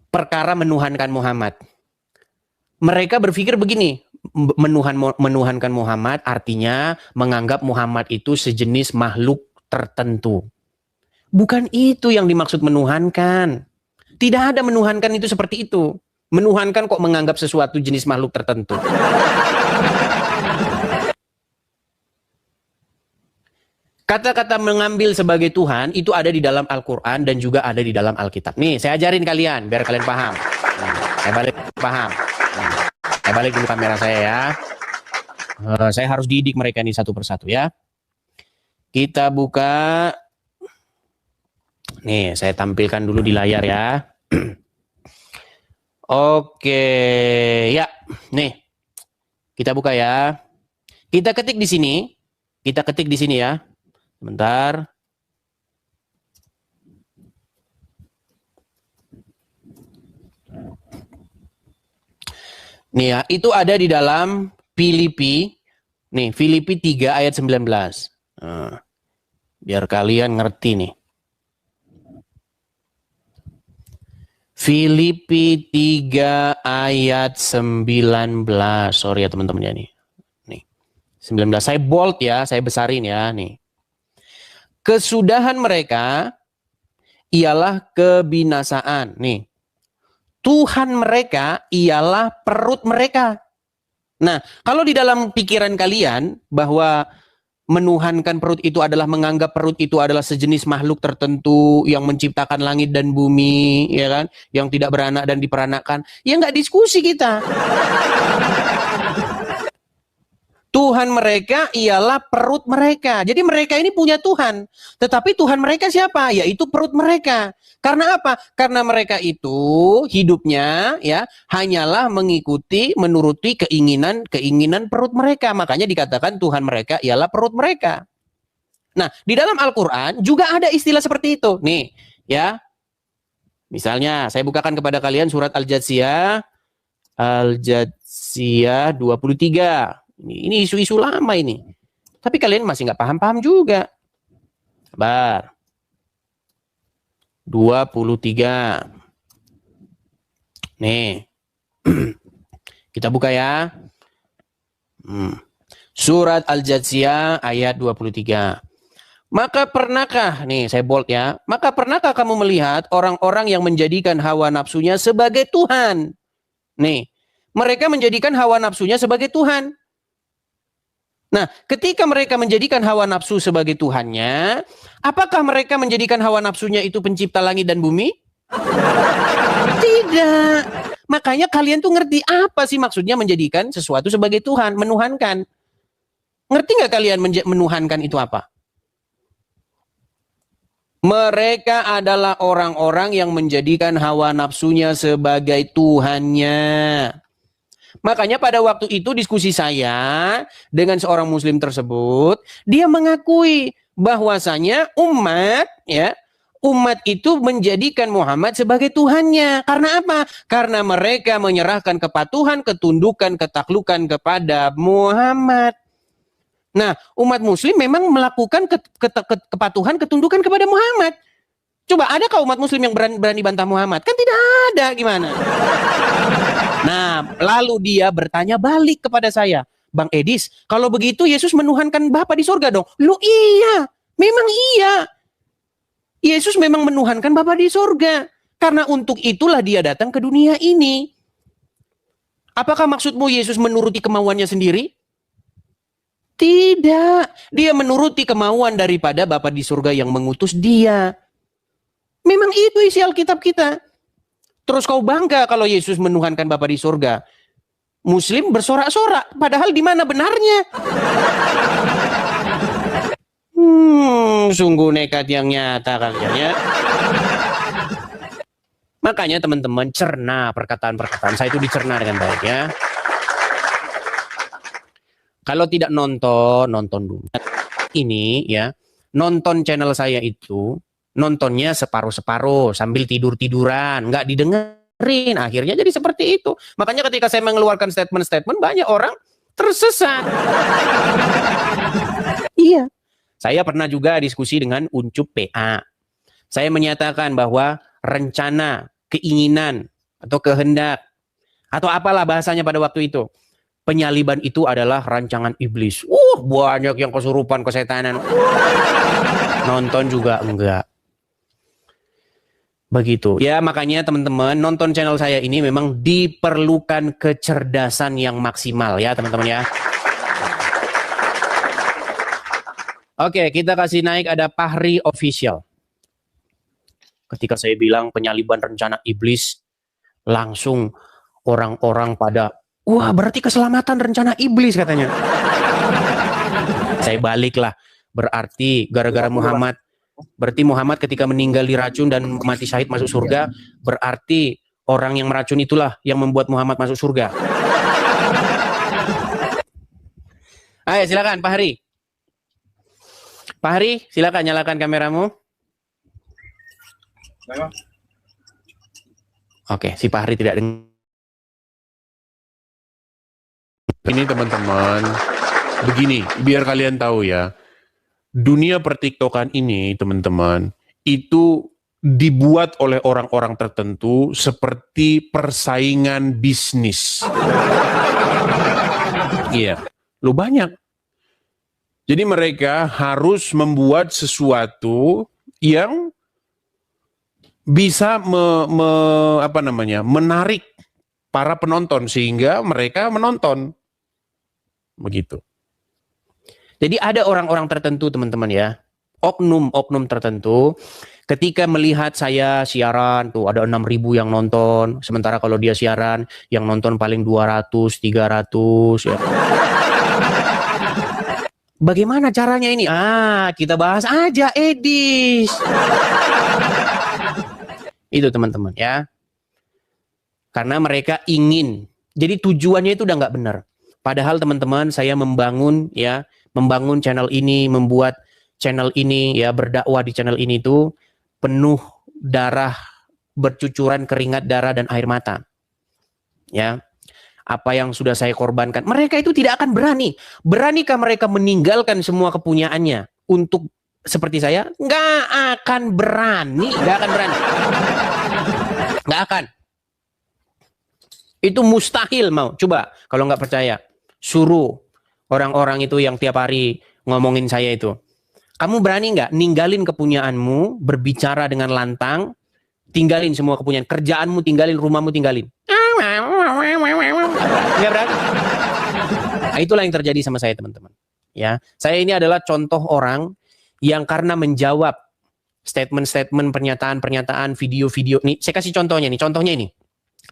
perkara menuhankan Muhammad. Mereka berpikir begini, menuhankan Muhammad artinya menganggap Muhammad itu sejenis makhluk tertentu. Bukan itu yang dimaksud menuhankan. Tidak ada menuhankan itu seperti itu. Menuhankan kok menganggap sesuatu jenis makhluk tertentu. Kata-kata mengambil sebagai Tuhan itu ada di dalam Al-Quran dan juga ada di dalam Alkitab. Nih, saya ajarin kalian biar kalian paham. Saya balik paham. Saya balik dulu kamera saya ya. Saya harus didik mereka ini satu persatu ya. Kita buka. Nih, saya tampilkan dulu di layar ya. Oke, ya. Nih. Kita buka ya. Kita ketik di sini. Kita ketik di sini ya. Sebentar. Nih ya, itu ada di dalam Filipi. Nih, Filipi 3 ayat 19. Nah, biar kalian ngerti nih. Filipi 3 ayat 19. Sorry ya teman-teman ya nih. Nih. 19. Saya bold ya, saya besarin ya nih. Kesudahan mereka ialah kebinasaan. Nih. Tuhan mereka ialah perut mereka. Nah, kalau di dalam pikiran kalian bahwa menuhankan perut itu adalah menganggap perut itu adalah sejenis makhluk tertentu yang menciptakan langit dan bumi, ya kan, yang tidak beranak dan diperanakkan, ya nggak diskusi kita. Tuhan mereka ialah perut mereka. Jadi mereka ini punya Tuhan. Tetapi Tuhan mereka siapa? Yaitu perut mereka. Karena apa? Karena mereka itu hidupnya ya hanyalah mengikuti, menuruti keinginan perut mereka. Makanya dikatakan Tuhan mereka ialah perut mereka. Nah, di dalam Al-Quran juga ada istilah seperti itu. Nih, ya. Misalnya, saya bukakan kepada kalian surat Al-Jathiyah. Al-Jathiyah 23. Ini isu-isu lama ini. Tapi kalian masih nggak paham-paham juga. Sabar. 23. Nih. Kita buka ya. Surat Al-Jathiyah ayat 23. Maka pernahkah, nih saya bold ya. Maka pernahkah kamu melihat orang-orang yang menjadikan hawa nafsunya sebagai Tuhan? Nih. Mereka menjadikan hawa nafsunya sebagai Tuhan. Nah, ketika mereka menjadikan hawa nafsu sebagai Tuhannya, apakah mereka menjadikan hawa nafsunya itu pencipta langit dan bumi? Tidak. Makanya kalian tuh ngerti apa sih maksudnya menjadikan sesuatu sebagai Tuhan, menuhankan. Ngerti nggak kalian menuhankan itu apa? Mereka adalah orang-orang yang menjadikan hawa nafsunya sebagai Tuhannya. Makanya pada waktu itu diskusi saya dengan seorang muslim tersebut, dia mengakui bahwasanya umat itu menjadikan Muhammad sebagai Tuhannya. Karena apa? Karena mereka menyerahkan kepatuhan, ketundukan, ketaklukan kepada Muhammad. Nah, umat muslim memang melakukan kepatuhan, ketundukan kepada Muhammad. Coba adakah umat muslim yang berani bantah Muhammad? Kan tidak ada, gimana? Nah, lalu dia bertanya balik kepada saya. Bang Edis, kalau begitu Yesus menuhankan Bapa di surga dong? Lu iya, memang iya. Yesus memang menuhankan Bapa di surga. Karena untuk itulah dia datang ke dunia ini. Apakah maksudmu Yesus menuruti kemauannya sendiri? Tidak. Dia menuruti kemauan daripada Bapa di surga yang mengutus dia. Memang itu isi Alkitab kita. Terus kau bangga kalau Yesus menuhankan Bapa di surga. Muslim bersorak-sorak. Padahal di mana benarnya? Sungguh nekat yang nyata kalian ya. Makanya teman-teman cerna perkataan-perkataan saya itu dicerna dengan baik ya. Kalau tidak nonton dulu. Ini ya, nonton channel saya itu nontonnya separuh-separuh sambil tidur-tiduran, nggak didengerin, akhirnya jadi seperti itu. Makanya ketika saya mengeluarkan statement-statement, banyak orang tersesat. Iya, saya pernah juga diskusi dengan Uncup PA. Saya menyatakan bahwa rencana, keinginan, atau kehendak, atau apalah bahasanya pada waktu itu, penyaliban itu adalah rancangan iblis. Banyak yang kesurupan, kesetanan. Nonton juga enggak. Begitu. Ya makanya teman-teman nonton channel saya ini memang diperlukan kecerdasan yang maksimal ya teman-teman ya. Oke, kita kasih naik ada Fahri Official. Ketika saya bilang penyaliban rencana iblis, langsung orang-orang pada, wah berarti keselamatan rencana iblis katanya. Saya baliklah, berarti gara-gara Muhammad. Berarti Muhammad ketika meninggal diracun dan mati syahid masuk surga, berarti orang yang meracun itulah yang membuat Muhammad masuk surga. Ayo silakan Pak Hari. Pak Hari, silakan nyalakan kameramu. Oke, si Pak Hari tidak dengar. Ini teman-teman, begini, biar kalian tahu ya, dunia pertiktokan ini teman-teman, itu dibuat oleh orang-orang tertentu seperti persaingan bisnis. Iya, lo banyak. Jadi mereka harus membuat sesuatu yang bisa menarik para penonton sehingga mereka menonton. Begitu. Jadi ada orang-orang tertentu teman-teman ya, oknum-oknum tertentu, ketika melihat saya siaran tuh ada 6.000 yang nonton, sementara kalau dia siaran yang nonton paling 200, 300 ya. Bagaimana caranya ini? Kita bahas aja Edis. Itu teman-teman ya. Karena mereka ingin. Jadi tujuannya itu udah nggak benar. Padahal teman-teman saya membangun channel ini, membuat channel ini ya, berdakwah di channel ini itu penuh darah, bercucuran keringat darah dan air mata. Ya. Apa yang sudah saya korbankan. Mereka itu tidak akan berani. Beranikah mereka meninggalkan semua kepunyaannya untuk seperti saya? Nggak akan berani. Nggak akan berani. Nggak akan. Itu mustahil mau. Coba kalau nggak percaya, suruh orang-orang itu yang tiap hari ngomongin saya itu. Kamu berani nggak ninggalin kepunyaanmu, berbicara dengan lantang, tinggalin semua kepunyaan, kerjaanmu tinggalin, rumahmu tinggalin. Nggak berani. Nah, itulah yang terjadi sama saya teman-teman. Ya, saya ini adalah contoh orang yang karena menjawab statement-statement, pernyataan-pernyataan, video-video. Nih, saya kasih contohnya nih. Contohnya ini.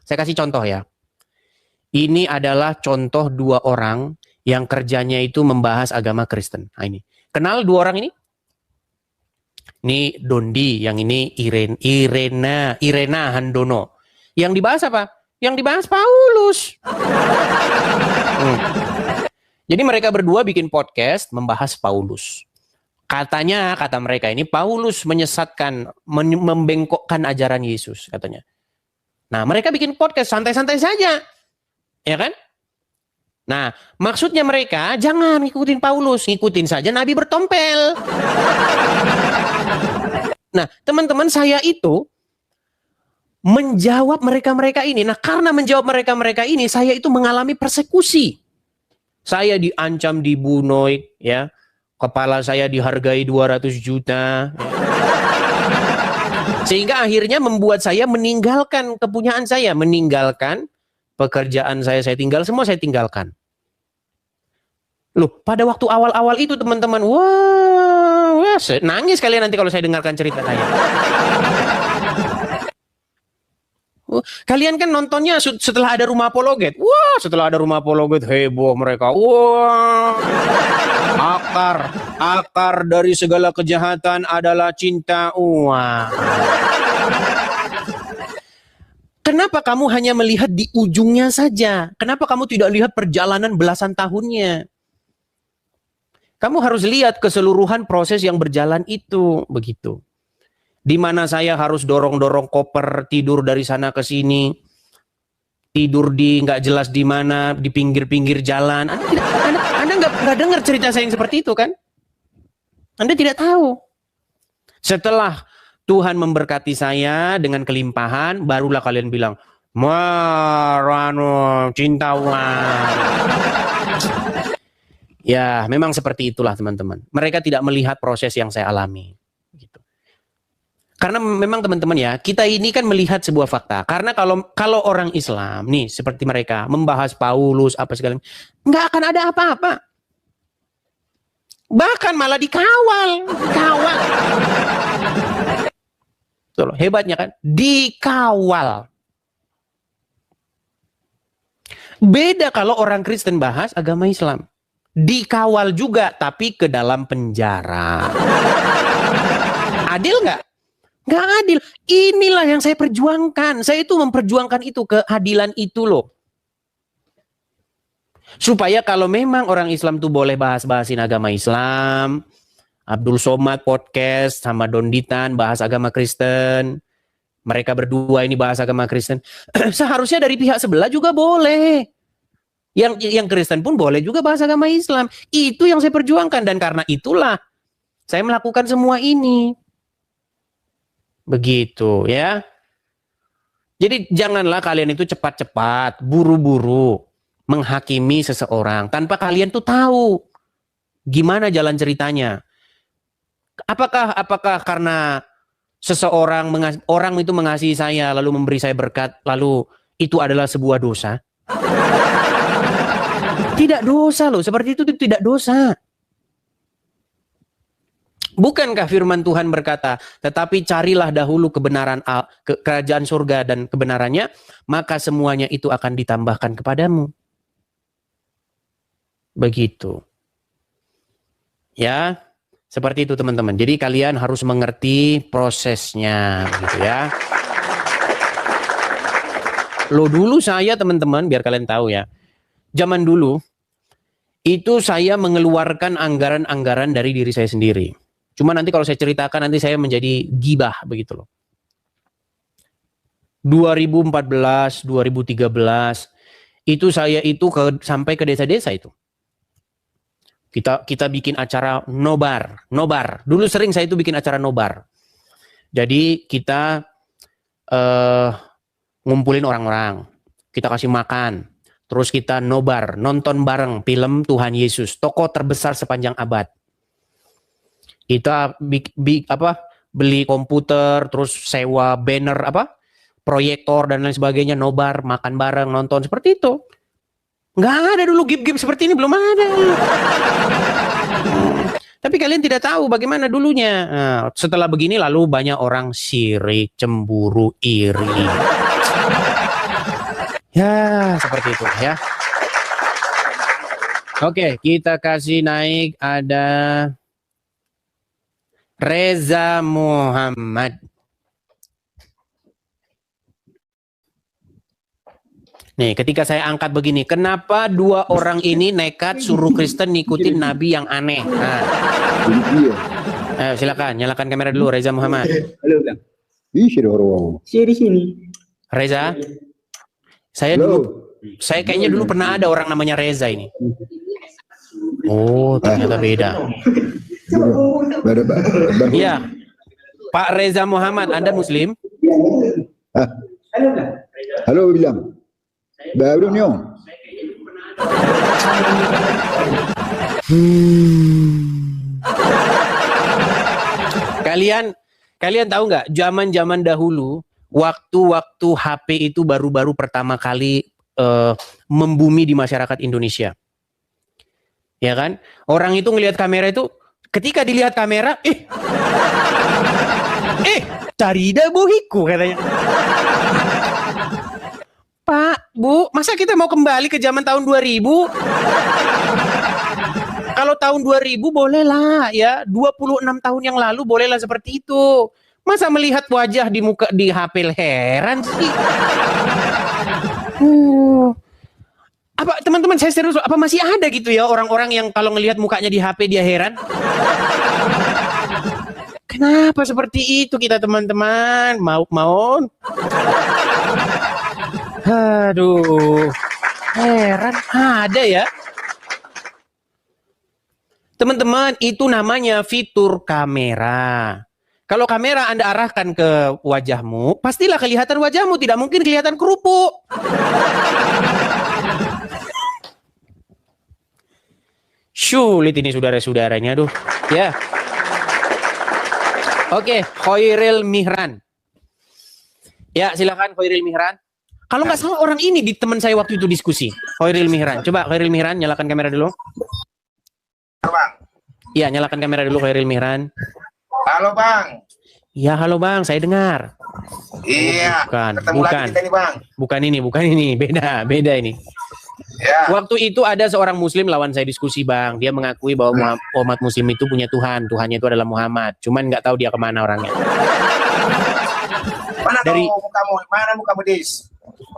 Saya kasih contoh ya. Ini adalah contoh 2 orang yang kerjanya itu membahas agama Kristen. Nah, ini. Kenal 2 orang ini? Ini Dondi, yang ini Irena Handono. Yang dibahas apa? Yang dibahas Paulus. Jadi mereka berdua bikin podcast membahas Paulus. Katanya, kata mereka ini, Paulus menyesatkan, membengkokkan ajaran Yesus, katanya. Nah, mereka bikin podcast santai-santai saja. Ya kan? Nah, maksudnya mereka jangan ngikutin Paulus, ngikutin saja Nabi bertompel. Nah, teman-teman, saya itu menjawab mereka-mereka ini. Nah, karena menjawab mereka-mereka ini, saya itu mengalami persekusi. Saya diancam dibunuh, ya. Kepala saya dihargai 200 juta. Ya. Sehingga akhirnya membuat saya meninggalkan kepunyaan saya, meninggalkan pekerjaan saya tinggal, semua saya tinggalkan. Loh, pada waktu awal-awal itu teman-teman, wah, nangis kalian nanti kalau saya dengarkan cerita saya. Kalian kan nontonnya setelah ada Rumah Apologet. Wah, setelah ada Rumah Apologet heboh mereka. Wah, akar dari segala kejahatan adalah cinta uang. Kenapa kamu hanya melihat di ujungnya saja? Kenapa kamu tidak lihat perjalanan belasan tahunnya? Kamu harus lihat keseluruhan proses yang berjalan itu, begitu. Di mana saya harus dorong-dorong koper, tidur dari sana ke sini, tidur di nggak jelas di mana, di pinggir-pinggir jalan. Anda nggak dengar cerita saya yang seperti itu kan? Anda tidak tahu. Setelah Tuhan memberkati saya dengan kelimpahan, barulah kalian bilang, Marano, cinta uang. Ya, memang seperti itulah teman-teman. Mereka tidak melihat proses yang saya alami. Gitu. Karena memang teman-teman ya, kita ini kan melihat sebuah fakta. Karena kalau orang Islam, nih seperti mereka, membahas Paulus, apa segala, nggak akan ada apa-apa. Bahkan malah dikawal. Tuh, hebatnya kan, dikawal. Beda kalau orang Kristen bahas agama Islam. Dikawal juga, tapi ke dalam penjara. Adil nggak? Nggak adil. Inilah yang saya perjuangkan. Saya itu memperjuangkan itu, keadilan itu loh. Supaya kalau memang orang Islam tuh boleh bahas-bahasin agama Islam, Abdul Somad podcast sama Donditan bahas agama Kristen, mereka berdua ini bahas agama Kristen, seharusnya dari pihak sebelah juga boleh. Yang Kristen pun boleh juga bahas agama Islam. Itu yang saya perjuangkan, dan karena itulah saya melakukan semua ini. Begitu ya. Jadi janganlah kalian itu cepat-cepat, buru-buru menghakimi seseorang tanpa kalian tuh tahu gimana jalan ceritanya. Apakah karena seseorang orang itu mengasihi saya lalu memberi saya berkat, lalu itu adalah sebuah dosa? Tidak dosa loh, seperti itu tidak dosa. Bukankah firman Tuhan berkata, tetapi carilah dahulu kebenaran kerajaan surga dan kebenarannya, maka semuanya itu akan ditambahkan kepadamu. Begitu. Ya, seperti itu teman-teman. Jadi kalian harus mengerti prosesnya, gitu ya. Lo dulu saya teman-teman, biar kalian tahu ya. Zaman dulu, itu saya mengeluarkan anggaran-anggaran dari diri saya sendiri. Cuma nanti kalau saya ceritakan, nanti saya menjadi gibah, begitu loh. 2014, 2013, itu saya itu sampai ke desa-desa itu. Kita bikin acara nobar. Dulu sering saya itu bikin acara nobar. Jadi kita ngumpulin orang-orang, kita kasih makan, terus kita nobar, nonton bareng film Tuhan Yesus, tokoh terbesar sepanjang abad. Kita beli komputer, terus sewa banner proyektor dan lain sebagainya, nobar, makan bareng, nonton, seperti itu. Nggak ada dulu gib-gib seperti ini, belum ada. Tapi kalian tidak tahu bagaimana dulunya. Nah, setelah begini lalu banyak orang sirik, cemburu, iri. Ya, seperti itu ya. Oke, kita kasih naik, ada Reza Muhammad. Nih, ketika saya angkat begini, kenapa dua orang ini nekat suruh Kristen ngikutin nabi yang aneh? Nah. Silakan, nyalakan kamera dulu, Reza Muhammad. Halo, Bang. Saya di sini. Reza, saya kayaknya dulu pernah ada orang namanya Reza ini. Oh, ternyata beda. Iya, Pak Reza Muhammad, Anda Muslim? Halo, bilang. Baru nih. Kalian tahu nggak? Zaman dahulu, waktu HP itu baru-baru pertama kali membumi di masyarakat Indonesia. Ya kan? Orang itu ngelihat kamera itu, ketika dilihat kamera, carida bohiku katanya. Pak, Bu, masa kita mau kembali ke zaman tahun 2000? Kalau tahun 2000 bolehlah ya, 26 tahun yang lalu bolehlah seperti itu. Masa melihat wajah di HP heran sih? Apa teman-teman, saya serius, apa masih ada gitu ya orang-orang yang kalau ngelihat mukanya di HP dia heran? Kenapa seperti itu kita teman-teman? Mau? Aduh, heran ada ya. Teman-teman, itu namanya fitur kamera. Kalau kamera Anda arahkan ke wajahmu, pastilah kelihatan wajahmu, tidak mungkin kelihatan kerupuk. Sulit ini saudara-saudaranya, aduh. Ya. Oke, Khairil Mihran. Ya, silakan Khairil Mihran. Kalau nggak salah orang ini di teman saya waktu itu diskusi. Khairil Mihran. Coba Khairil Mihran, nyalakan kamera dulu. Bang. Iya, nyalakan kamera dulu Khairil Mihran. Halo Bang. Iya, halo Bang, saya dengar. Iya. Bukan. Kita nih, Bang. Bukan ini. Beda ini. Ya. Waktu itu ada seorang Muslim lawan saya diskusi, Bang. Dia mengakui bahwa umat Muslim itu punya Tuhan. Tuhannya itu adalah Muhammad. Cuman nggak tahu dia kemana orangnya. Mana mukamu? Mana mukamu, Dis?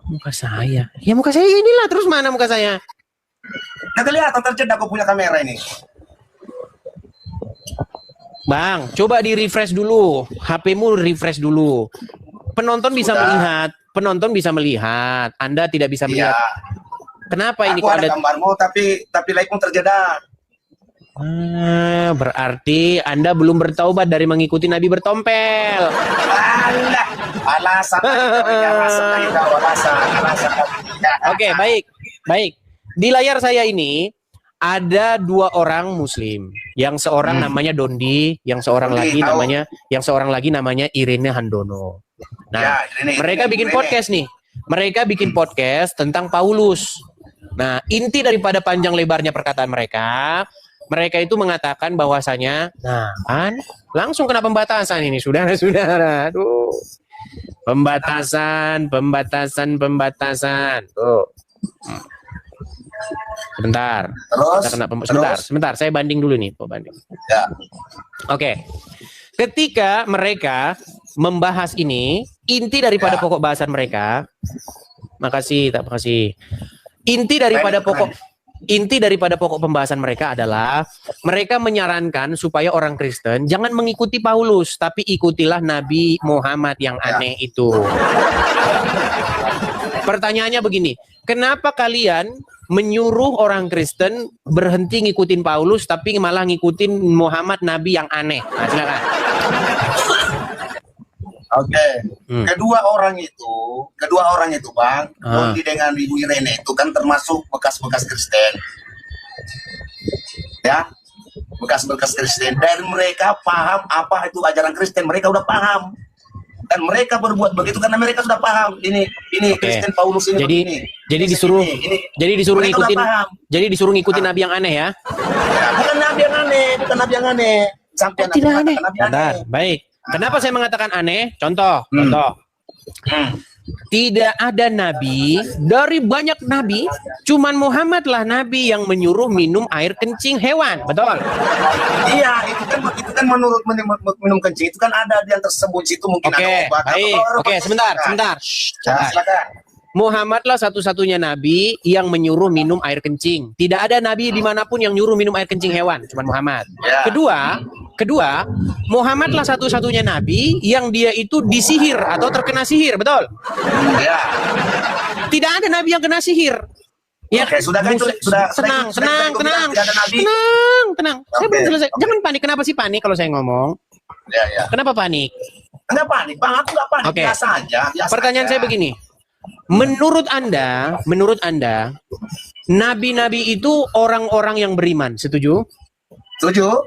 Muka saya. Ya muka saya inilah, terus mana muka saya? Nggak kelihatan, terjeda aku punya kamera ini. Bang, coba di-refresh dulu. HP-mu refresh dulu. Penonton bisa melihat. Anda tidak bisa melihat. Kenapa ini Aku kok ada gambarmu tapi like-mu terjeda. Berarti Anda belum bertaubat dari mengikuti Nabi bertompel. Alah, alasan lagi kau, alasan. Oke, baik. Di layar saya ini ada 2 orang Muslim. Yang seorang namanya Dondi, yang seorang lagi namanya Irene Handono. Nah, mereka bikin podcast nih. Mereka bikin podcast tentang Paulus. Nah, inti daripada panjang lebarnya perkataan mereka itu mengatakan bahwasanya, nah kan, langsung kena pembatasan ini, saudara-saudara. Aduh. Pembatasan. Tuh. Sebentar. Sebentar, saya banding dulu nih, banding. Ya. Oke. Ketika mereka membahas ini, inti daripada pokok bahasan mereka, makasih. Inti daripada pokok pembahasan mereka adalah mereka menyarankan supaya orang Kristen jangan mengikuti Paulus, tapi ikutilah Nabi Muhammad yang aneh itu. Pertanyaannya begini, kenapa kalian menyuruh orang Kristen berhenti ngikutin Paulus tapi malah ngikutin Muhammad Nabi yang aneh? Nah, silakan. Oke. Kedua orang itu, Bang, Dondi dengan Ibu Irene itu kan termasuk bekas-bekas Kristen. Ya. Bekas-bekas Kristen, dan mereka paham apa itu ajaran Kristen, mereka udah paham. Dan mereka berbuat begitu karena mereka sudah paham. Ini Kristen Paulus ini begini. Jadi disuruh ngikutin Nabi yang aneh ya? Bukan Nabi yang aneh. Sampai tidak aneh. Nabi aneh. Baik. Kenapa saya mengatakan aneh? Contoh. Tidak ada nabi dari banyak nabi, cuman Muhammadlah nabi yang menyuruh minum air kencing hewan, betul? Iya, itu kan menurut minum kencing itu kan ada yang tersebut situ mungkin ada obat. Oke, sebentar. Silakan. Muhammadlah satu-satunya nabi yang menyuruh minum air kencing. Tidak ada nabi dimanapun yang nyuruh minum air kencing hewan, cuman Muhammad. Ya. Kedua, Muhammadlah satu-satunya nabi yang dia itu disihir atau terkena sihir, betul? Ya. Tidak ada nabi yang kena sihir. Ya, oke, sudah. Tenang. Saya belum selesai. Jangan panik. Kenapa sih panik kalau saya ngomong? Ya. Kenapa panik? Enggak panik, Bang. Aku enggak panik. Okay. Biasa aja. Pertanyaan saya begini. Menurut Anda, nabi-nabi itu orang-orang yang beriman, setuju? Setuju.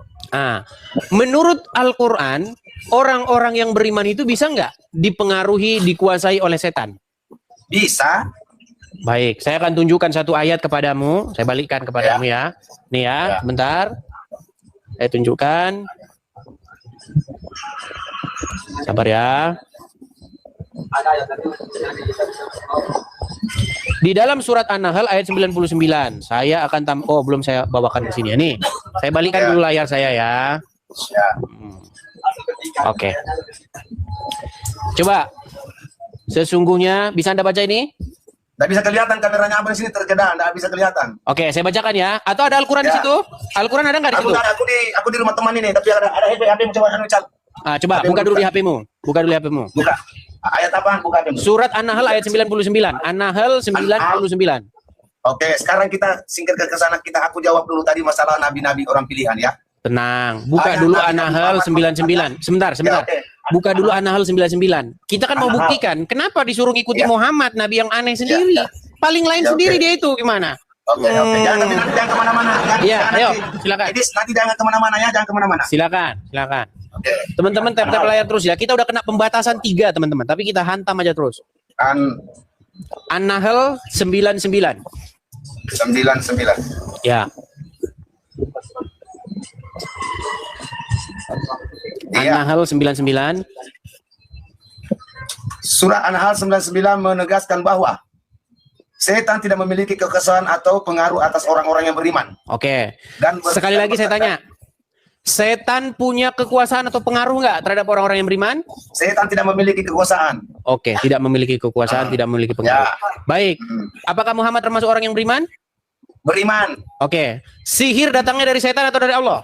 Menurut Al-Quran, orang-orang yang beriman itu bisa nggak dipengaruhi, dikuasai oleh setan? Bisa. Baik, saya akan tunjukkan satu ayat kepadamu. Saya balikkan kepadamu ya. Nih ya, bentar. Saya tunjukkan. Sabar ya. Di dalam surat An-Nahl ayat 99, saya akan belum saya bawakan ke sini ya. Nih, saya balikkan dulu layar saya ya. Oke. Coba. Sesungguhnya bisa Anda baca ini? Nggak bisa kelihatan, kameranya Abang sini terjeda, nggak bisa kelihatan. Oke, saya bacakan ya. Atau ada Al-Quran di situ? Al-Quran ada nggak di situ? Aku di rumah teman ini, tapi ada HP coba coba buka dulu di HP-mu. Buka. Ayat apa? Buka HP-mu. Surat An-Nahl ayat 99. An-Nahl 99. Oke, sekarang kita singkirkan ke sana. Aku jawab dulu tadi masalah nabi-nabi orang pilihan ya. Tenang. Buka dulu An-Nahl 99. Sebentar. Ya, okay. Buka dulu An-Nahl 99. Kita kan mau buktikan kenapa disuruh ngikuti Muhammad, nabi yang aneh sendiri. Paling lain sendiri dia itu gimana? Oke. Jangan kemana-mana. Ayo, silakan. Jadi nanti jangan kemana-mana ya, jangan kemana-mana. Silakan. Teman-teman tap layar terus ya. Kita udah kena pembatasan 3 teman-teman, tapi kita hantam aja terus. An-Nahl 99. Ya. An-Nahl 99. Surah An-Nahl 99 menegaskan bahwa setan tidak memiliki kekuasaan atau pengaruh atas orang-orang yang beriman. Oke. Dan sekali lagi saya tanya, setan punya kekuasaan atau pengaruh nggak terhadap orang-orang yang beriman? Setan tidak memiliki kekuasaan. Oke, tidak memiliki kekuasaan, tidak memiliki pengaruh. Baik. Apakah Muhammad termasuk orang yang beriman? Beriman. Oke. Sihir datangnya dari setan atau dari Allah?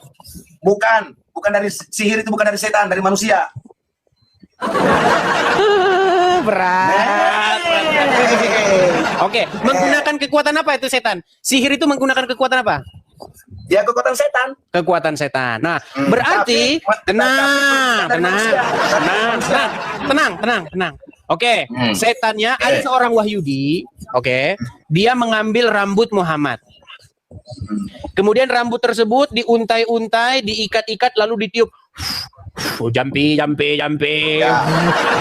Bukan dari sihir, itu bukan dari setan, dari manusia. berat. Oke, menggunakan kekuatan apa itu setan? Sihir itu menggunakan kekuatan apa? Ya kekuatan setan. Kekuatan setan. Nah, berarti tenang. Oke, setannya ada seorang Wahyudi, oke, dia mengambil rambut Muhammad. Kemudian rambut tersebut diuntai-untai, diikat-ikat, lalu ditiup. Jampi.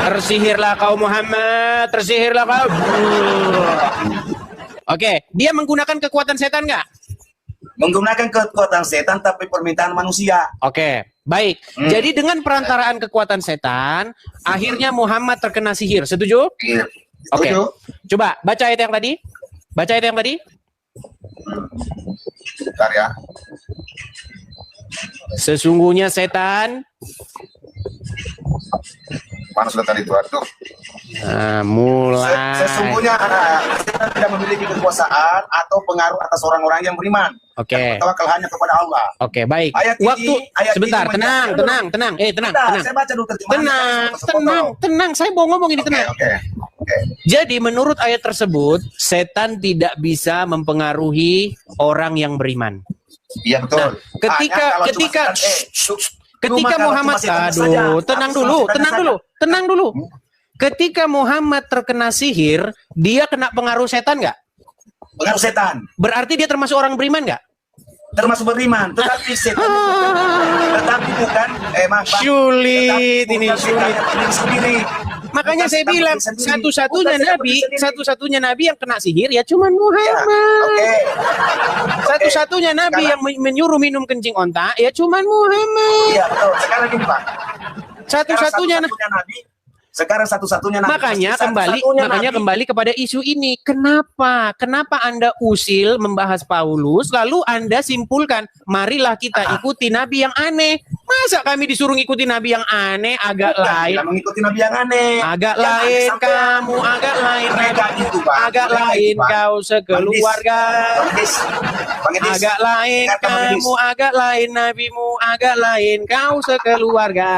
Tersihirlah kau Muhammad, tersihirlah kau. Oke, dia menggunakan kekuatan setan nggak? Menggunakan kekuatan setan tapi permintaan manusia. Oke, baik. Jadi dengan perantaraan kekuatan setan, akhirnya Muhammad terkena sihir. Setuju? Iya. Oke. Setuju. Coba baca ayat yang tadi. Baca ayat yang tadi. Bentar ya. Sesungguhnya setan. Mana sudah tadi itu? Aduh. Nah, mulai. Sesungguhnya setan tidak memiliki kekuasaan atau pengaruh atas orang-orang yang beriman. Oke. Yang bertawakal hanya kepada Allah. Oke, baik. Ayat Sebentar, ini tenang. Bentar, saya baca dulu terjemahan. Tenang. Saya mau ngomong ini tenang. Oke. Jadi menurut ayat tersebut, setan tidak bisa mempengaruhi orang yang beriman. Iya betul. Nah, ketika Muhammad, tenang dulu. Ketika Muhammad terkena sihir, dia kena pengaruh setan nggak? Pengaruh setan. Berarti dia termasuk orang beriman nggak? Termasuk beriman, tetapi setan tetapi bukan sulit ini sulit. Sendiri. Makanya saya bilang satu-satunya nabi yang kena sihir ya cuman Muhammad. Ya, Satu-satunya nabi yang menyuruh minum kencing onta ya cuman Muhammad. Iya betul. Sekarang gini Pak. Satu-satunya nabi. Sekarang satu-satunya nabi. Makanya kembali kepada isu ini. Kenapa Anda usil membahas Paulus lalu Anda simpulkan marilah kita ikuti nabi yang aneh. Masa kami disuruh ngikuti nabi yang aneh? Agak lain. Mengikuti nabi yang aneh. Agak lain kamu, agak lain itu, Bang. agak lain kau sekeluarga. Agak lain kamu, agak lain nabimu, agak lain kau sekeluarga.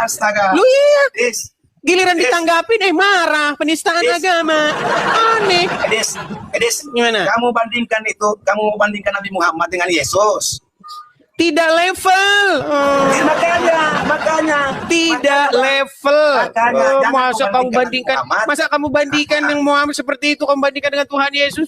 Astaga. Lu iya. Giliran ditanggapin marah, penistaan agama. Aneh. Edis, gimana? Kamu bandingkan Nabi Muhammad dengan Yesus. Tidak level. Makanya tidak level. Masa kamu bandingkan yang Muhammad seperti itu, kamu bandingkan dengan Tuhan Yesus.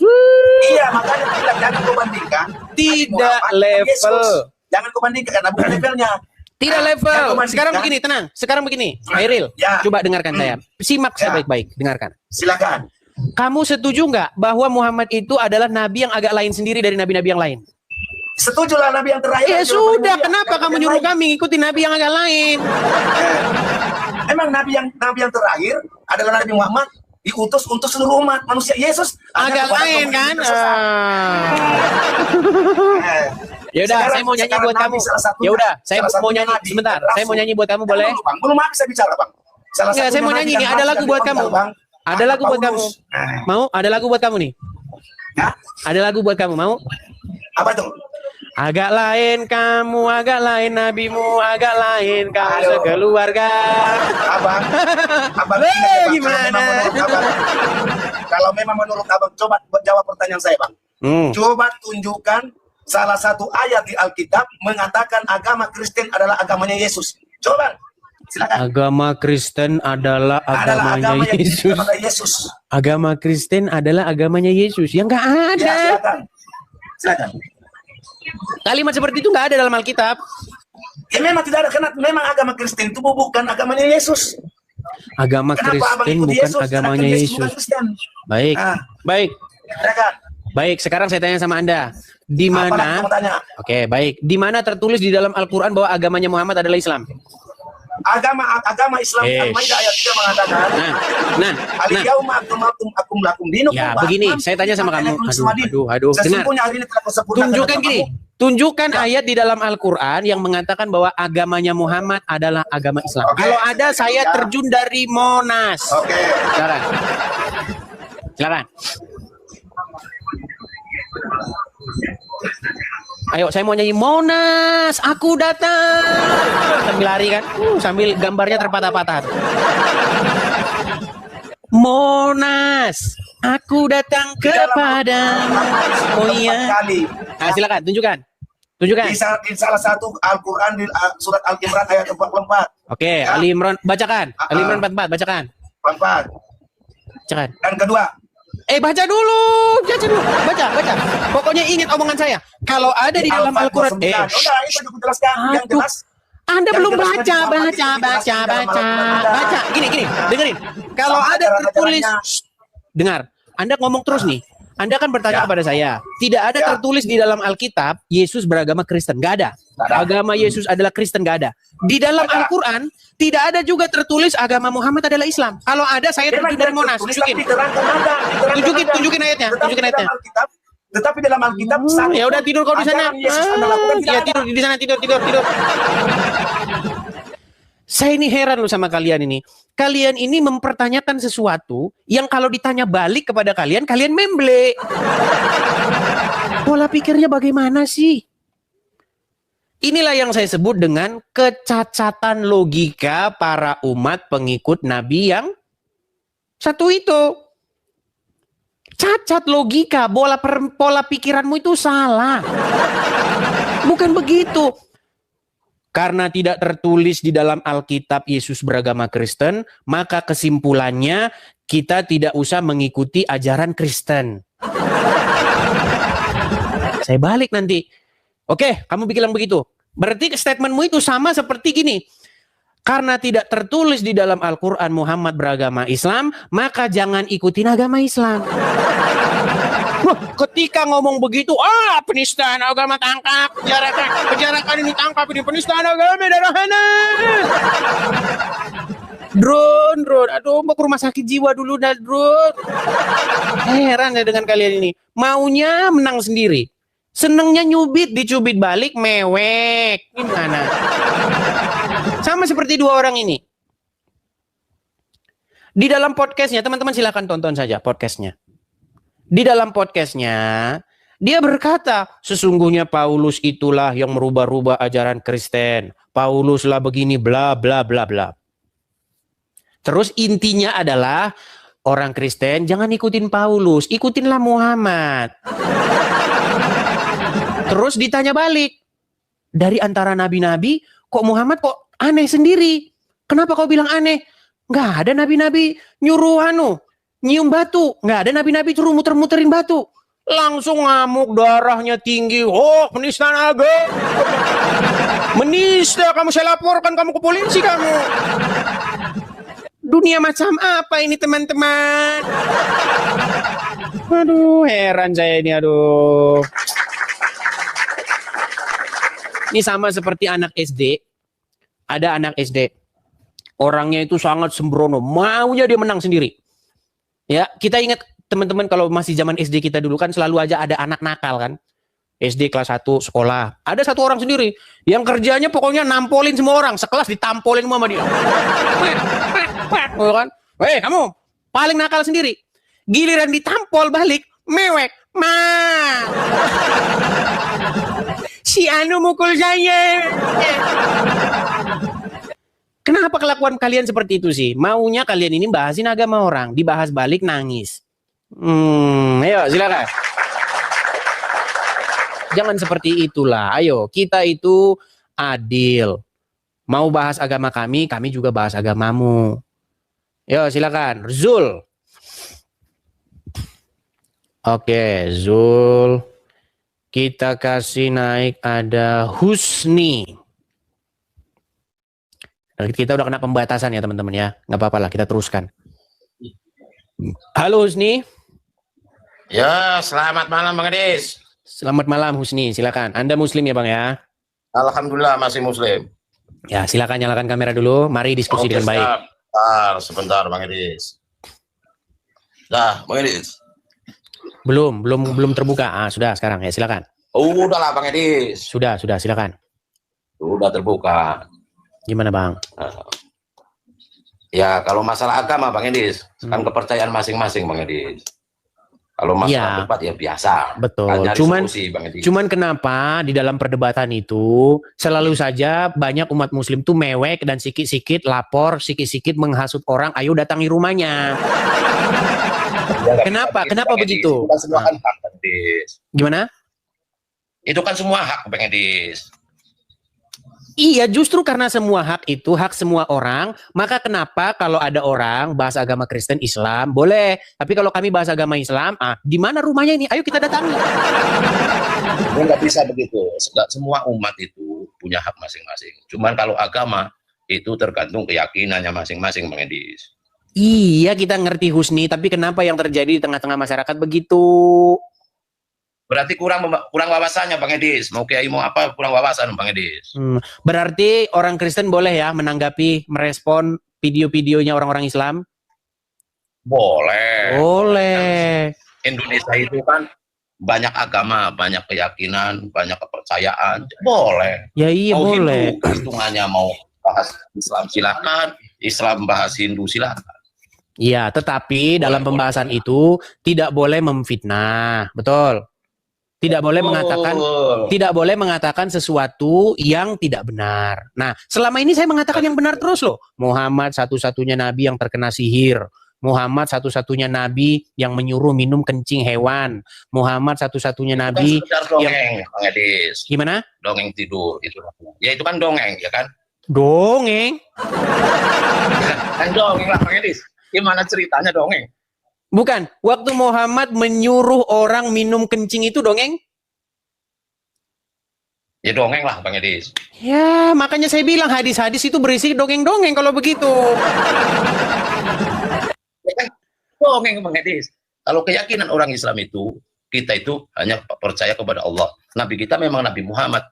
Iya, makanya jangan kau bandingkan. Tidak level. Jangan kau bandingkan karena bukan levelnya. Tidak level. Sekarang begini, tenang. Sekarang begini, Hairil, coba dengarkan saya. Simak saya baik-baik, dengarkan. Silakan. Kamu setuju nggak bahwa Muhammad itu adalah nabi yang agak lain sendiri dari nabi-nabi yang lain? Setujulah nabi yang terakhir. Ya sudah, kenapa kamu nyuruh kami ikuti nabi yang agak lain? Emang nabi yang terakhir adalah Nabi Muhammad diutus untuk seluruh umat manusia. Yesus agak lain kan? Ya udah, saya mau nyanyi buat kamu. Ya udah, saya mau nyanyi sebentar. Saya mau nyanyi buat kamu boleh? Belum habis saya bicara, Bang. Enggak, saya mau nyanyi nih. Ada lagu buat kamu. Ada lagu buat kamu. Mau? Ada lagu buat kamu nih. Ada lagu buat kamu, mau? Apa itu? Agak lain kamu, agak lain nabimu, agak lain kamu sekeluarga. Abang gimana? Kalau memang menurut abang, coba jawab pertanyaan saya, Bang. Coba tunjukkan salah satu ayat di Alkitab mengatakan agama Kristen adalah agamanya Yesus. Coba, silakan. Agama Kristen adalah agamanya Yesus. Agama Kristen adalah agamanya Yesus. Yang nggak ada. Ya, silakan. Kalimat seperti itu nggak ada dalam Alkitab. Ya memang tidak ada, karena memang agama Kristen itu bukan agamanya Yesus. Agama Kristen bukan agamanya Yesus. Baik, baik. Baik, sekarang saya tanya sama Anda. Di mana? Oke, baik. Di mana tertulis di dalam Al-Qur'an bahwa agamanya Muhammad adalah Islam? Agama Islam Al-Maidah ayat 3 mengatakan al-yauma akmaltu lakum dinakum. Ya, begini, saya tanya sama kamu. Aduh, dengar. Tunjukkan gini. Tunjukkan ayat di dalam Al-Qur'an yang mengatakan bahwa agamanya Muhammad adalah agama Islam. Kalau ada, saya terjun dari Monas. Oke. Silakan. Ayo, saya mau nyanyi Monas, aku datang. Sambil lari kan, sambil gambarnya terpatah-patah. Monas, aku datang kepadamu. Oh iya. Nah, silakan, tunjukkan. Tunjukkan. Di salah satu Al-Quran, di surat Al-Imran ayat 44. Oke, Ali Imran, bacakan. Ali Imran 44, bacakan. 44. Bacakan. Dan kedua. Baca dulu. Baca. Pokoknya ingat omongan saya. Kalau ada di dalam Al-Quran. Udah, itu aku jelaskan. Yang jelas. Anda belum baca. Gini, dengerin. Kalau ada tertulis, dengar. Anda ngomong terus nih. Anda kan bertanya kepada saya. Tidak ada tertulis di dalam Alkitab Yesus beragama Kristen. Nggak ada. Agama Yesus adalah Kristen, nggak ada. Di dalam Al-Quran tidak ada juga tertulis agama Muhammad adalah Islam. Kalau ada, saya terjun dari Monas. Tunjukin ayatnya. Tetapi dalam Alkitab ya udah tidur kau di sana. Ya tidur di sana, tidur. Saya ini heran loh sama kalian ini. Kalian ini mempertanyakan sesuatu yang kalau ditanya balik kepada kalian memble. Pola pikirnya bagaimana sih? Inilah yang saya sebut dengan kecacatan logika para umat pengikut Nabi yang satu itu. Cacat logika, pola pikiranmu itu salah. Bukan begitu. Karena tidak tertulis di dalam Alkitab Yesus beragama Kristen, maka kesimpulannya kita tidak usah mengikuti ajaran Kristen. Saya balik nanti. Oke, kamu bilang begitu. Berarti statementmu itu sama seperti gini. Karena tidak tertulis di dalam Al-Quran Muhammad beragama Islam, maka jangan ikutin agama Islam. Wah, ketika ngomong begitu, penistaan agama tangkap, penjarakan ini tangkap, ini penistaan agama darahana. Drone, aduh mau ke rumah sakit jiwa dulu dah drone. Heran ya dengan kalian ini, maunya menang sendiri, senengnya nyubit, dicubit balik, mewek, gimana? Sama seperti dua orang ini. Di dalam podcastnya, teman-teman silakan tonton saja podcastnya. Di dalam podcastnya, dia berkata, sesungguhnya Paulus itulah yang merubah-rubah ajaran Kristen. Paulus lah begini, bla bla bla bla. Terus intinya adalah, orang Kristen jangan ikutin Paulus, ikutinlah Muhammad. Terus ditanya balik, dari antara nabi-nabi, kok Muhammad kok aneh sendiri? Kenapa kau bilang aneh? Nggak ada nabi-nabi nyuruh nyium batu. Nggak ada nabi-nabi suruh muter-muterin batu. Langsung ngamuk, darahnya tinggi. Oh, penistaan agama. Menista kamu, saya laporkan kamu ke polisi kamu. Dunia macam apa ini teman-teman? Aduh, heran saya ini, aduh. Ini sama seperti anak SD. Ada anak SD. Orangnya itu sangat sembrono. Maunya dia menang sendiri. Ya, kita ingat teman-teman kalau masih zaman SD kita dulu kan selalu aja ada anak nakal kan. SD kelas 1 sekolah. Ada satu orang sendiri yang kerjanya pokoknya nampolin semua orang. Sekelas ditampolin semua sama dia. Kan? Kamu paling nakal sendiri. Giliran ditampol balik, mewek. Si Anu mukul saya. Kenapa kelakuan kalian seperti itu sih? Maunya kalian ini bahasin agama orang, dibahas balik nangis. Ayo silakan. Jangan seperti itulah. Ayo, kita itu adil. Mau bahas agama kami juga bahas agamamu. Yo silakan, Zul. Oke, Zul. Kita kasih naik ada Husni. Kita udah kena pembatasan ya teman-teman ya. Nggak apa-apa lah, kita teruskan. Halo Husni. Ya, selamat malam Bang Edis. Selamat malam Husni, silakan. Anda muslim ya Bang ya? Alhamdulillah masih muslim. Ya, silakan nyalakan kamera dulu. Mari diskusi dengan baik. Sebentar Bang Edis. Dah, Bang Edis. Belum terbuka. Sudah sekarang ya, silakan. Udah lah Bang Edis. Sudah, silakan. Sudah terbuka. Gimana Bang? Ya kalau masalah agama Bang Edis, kan kepercayaan masing-masing Bang Edis. Kalau masalah Iya. debat ya biasa. Betul. Nyari Cuman solusi, Bang Edi. cuman kenapa di dalam perdebatan itu selalu saja banyak umat muslim tuh mewek dan sikit-sikit lapor, sikit-sikit menghasut orang, ayo datangi rumahnya. Kenapa? Kenapa begitu? Itu kan semua kan hak, Bang Edis. Gimana? Itu kan semua hak, Bang Edis. Iya, justru karena semua hak itu hak semua orang, maka kenapa kalau ada orang bahas agama Kristen Islam boleh, tapi kalau kami bahas agama Islam, di mana rumahnya ini? Ayo kita datangi. Ya, nggak bisa begitu. Semua umat itu punya hak masing-masing. Cuman kalau agama itu tergantung keyakinannya masing-masing, Bang Edis. Iya, kita ngerti Husni, tapi kenapa yang terjadi di tengah-tengah masyarakat begitu? Berarti kurang wawasannya, Bang Edis. Mau kiai mau apa, kurang wawasan, Bang Edis. Berarti orang Kristen boleh ya menanggapi, merespon video-videonya orang-orang Islam? Boleh. Boleh. Indonesia itu kan banyak agama, banyak keyakinan, banyak kepercayaan. Boleh. Ya iya mau boleh. Hindu, hitungannya mau bahas Islam silakan, Islam bahas Hindu silakan. Iya, tetapi dalam pembahasan itu tidak boleh memfitnah, betul. Tidak boleh mengatakan sesuatu yang tidak benar. Nah, selama ini saya mengatakan yang benar terus loh. Muhammad satu-satunya nabi yang terkena sihir. Muhammad satu-satunya nabi yang menyuruh minum kencing hewan. Muhammad satu-satunya nabi dongeng, Bang Edis. Gimana? Dongeng tidur itu. Ya itu kan dongeng, ya kan? Dongeng? Kan dongeng lah, Bang Edis. Gimana ceritanya dongeng? Bukan, waktu Muhammad menyuruh orang minum kencing itu dongeng? Ya dongeng lah, Bang Edis. Ya, makanya saya bilang hadis-hadis itu berisi dongeng-dongeng kalau begitu. Ya kan? Dongeng, Bang Edis. Kalau keyakinan orang Islam itu, kita itu hanya percaya kepada Allah. Nabi kita memang Nabi Muhammad.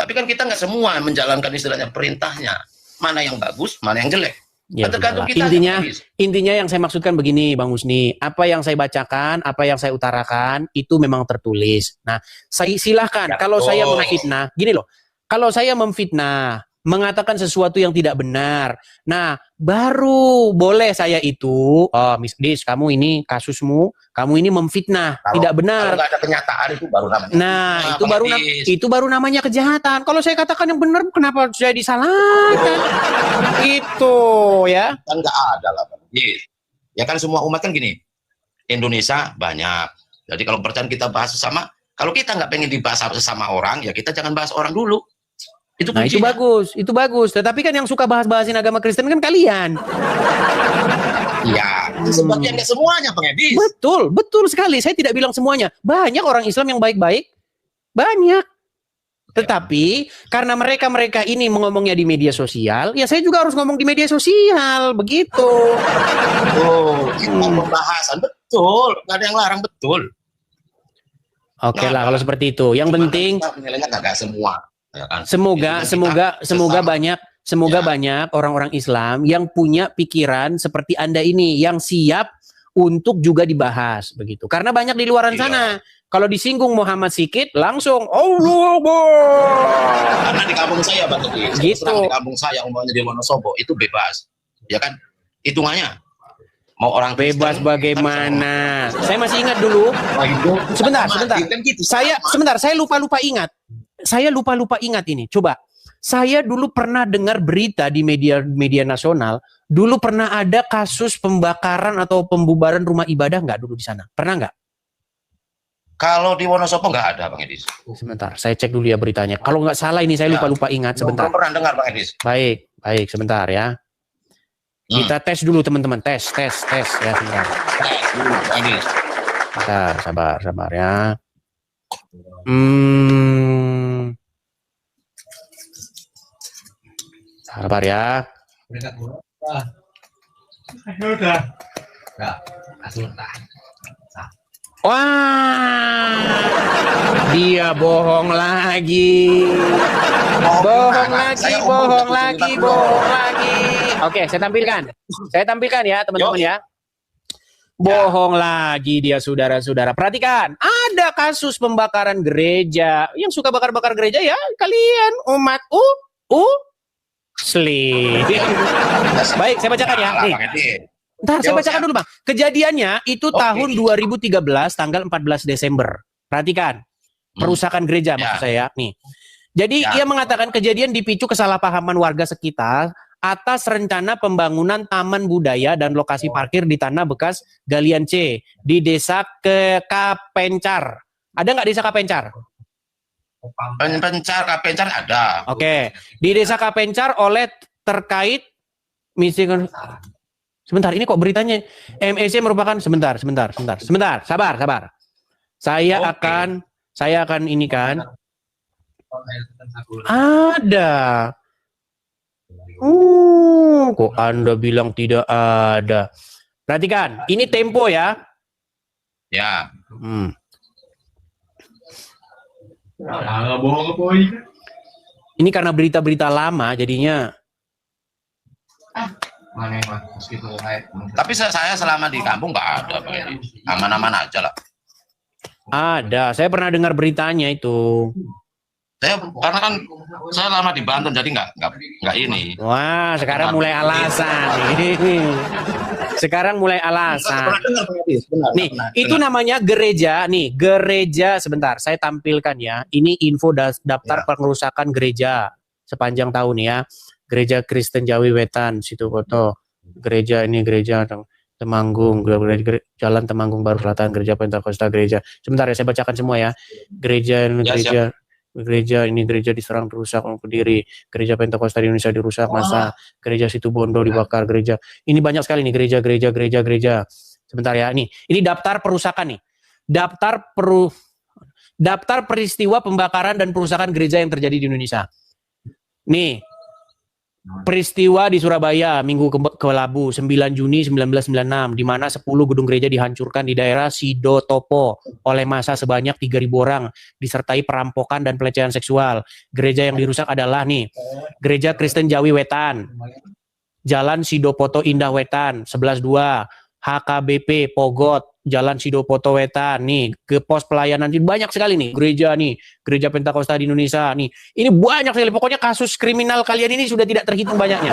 Tapi kan kita nggak semua menjalankan istilahnya perintahnya. Mana yang bagus, mana yang jelek. Ya, tergantung kita. Intinya yang saya maksudkan begini, Bang Husni, apa yang saya bacakan, apa yang saya utarakan itu memang tertulis. Nah, saya silahkan Ya, kalau saya memfitnah, gini loh, kalau saya memfitnah, mengatakan sesuatu yang tidak benar, nah baru boleh saya itu, Miss Dis, kamu ini kasusmu, kamu ini memfitnah, tidak benar. Kalau nggak ada kenyataan itu baru namanya. Nah, itu baru namanya kejahatan. Kalau saya katakan yang benar, kenapa saya disalahkan? Itu ya. Kan nggak ada lah, Bang. Ya kan semua umat kan gini. Indonesia banyak. Jadi kalau percayaan kita bahas sesama, kalau kita nggak pengen dibahas sesama orang, ya kita jangan bahas orang dulu. Itu nah, itu bagus, itu bagus. Tetapi kan yang suka bahas-bahasin agama Kristen kan kalian. Iya, sebagian nggak semuanya, Bang Edis. Betul, betul sekali. Saya tidak bilang semuanya. Banyak orang Islam yang baik-baik, banyak. Tetapi karena mereka ini ngomongnya di media sosial, ya saya juga harus ngomong di media sosial, begitu. Kita pembahasan betul, nggak ada yang larang, betul. Oke lah, kalau seperti itu. Yang penting nilainya nggak semua. Ya kan? Semoga banyak orang-orang Islam yang punya pikiran seperti Anda ini, yang siap untuk juga dibahas begitu. Karena banyak di luaran sana. Kalau disinggung Muhammad sedikit, langsung Allah. Karena di kampung saya, Bang Edi, gitu. Di kampung saya, umpamanya di Wonosobo, itu bebas, ya kan? Hitungannya mau orang bebas Kristen, bagaimana? Saya masih ingat dulu. Sebentar. Saya lupa ingat. Saya lupa ingat ini. Coba. Saya dulu pernah dengar berita di media nasional. Dulu pernah ada kasus pembakaran atau pembubaran rumah ibadah nggak dulu di sana? Pernah nggak? Kalau di Wonosobo nggak ada, Bang Edis. Sebentar, saya cek dulu ya beritanya. Kalau nggak salah ini saya lupa ingat. Sebentar. Belum pernah dengar, Bang Edis. Baik, sebentar ya. Kita tes dulu teman-teman, tes ya sebentar. Tes dulu, Bang Edis. Bentar, sabar ya. Sabar ya. Wah, dia bohong lagi. Bohong lagi. Oke, saya tampilkan ya teman-teman ya. Bohong lagi dia, saudara-saudara. Perhatikan, ada kasus pembakaran gereja. Yang suka bakar-bakar gereja ya kalian, umat Muslim. Baik, saya bacakan ya. Nih. Ntar saya bacakan dulu Bang. Kejadiannya itu tahun 2013 tanggal 14 Desember. Perhatikan. Perusakan gereja maksud saya nih. Jadi ia mengatakan kejadian dipicu kesalahpahaman warga sekitar atas rencana pembangunan taman budaya dan lokasi parkir di tanah bekas galian C di desa Kapencar. Ada nggak desa Kapencar? Kapencar ada. Oke. Di desa Kapencar oleh terkait misi. Sebentar, ini kok beritanya MEC merupakan sebentar, sabar. Saya akan ini kan. Ada. Kok Anda bilang tidak ada? Perhatikan, ini Tempo ya. Ya. Ini karena berita-berita lama jadinya. Tapi saya selama di kampung nggak ada, Bang Edi. Aman-aman aja lah. Ada, saya pernah dengar beritanya itu. Karena kan saya lama di Banten jadi nggak ini. Wah, sekarang mulai alasan. Sekarang mulai alasan. Nih, itu namanya gereja. Nih, gereja sebentar. Saya tampilkan ya. Ini info daftar pengerusakan gereja sepanjang tahun ya. Gereja Kristen Jawi Wetan, situ foto. Gereja ini gereja Temanggung, Jalan Temanggung Baru Selatan, Gereja Pentakosta Gereja. Sebentar ya, saya bacakan semua ya. Gereja ini gereja ini gereja diserang rusak berdiri, gereja Pentakosta di Indonesia dirusak masa, gereja Situbondo dibakar, gereja ini banyak sekali nih gereja. Sebentar ya, ini daftar perusakan nih, daftar peristiwa pembakaran dan perusakan gereja yang terjadi di Indonesia. Nih, peristiwa di Surabaya Minggu Kelabu 9 Juni 1996 di mana 10 gedung gereja dihancurkan di daerah Sidotopo oleh massa sebanyak 3.000 orang disertai perampokan dan pelecehan seksual. Gereja yang dirusak adalah nih, Gereja Kristen Jawi Wetan, Jalan Sidopoto Indah Wetan 11-2, HKBP Pogot, Jalan Sidopoto Wetan, nih ke pos pelayanan banyak sekali nih gereja Pentakosta di Indonesia nih, ini banyak sekali, pokoknya kasus kriminal kalian ini sudah tidak terhitung banyaknya.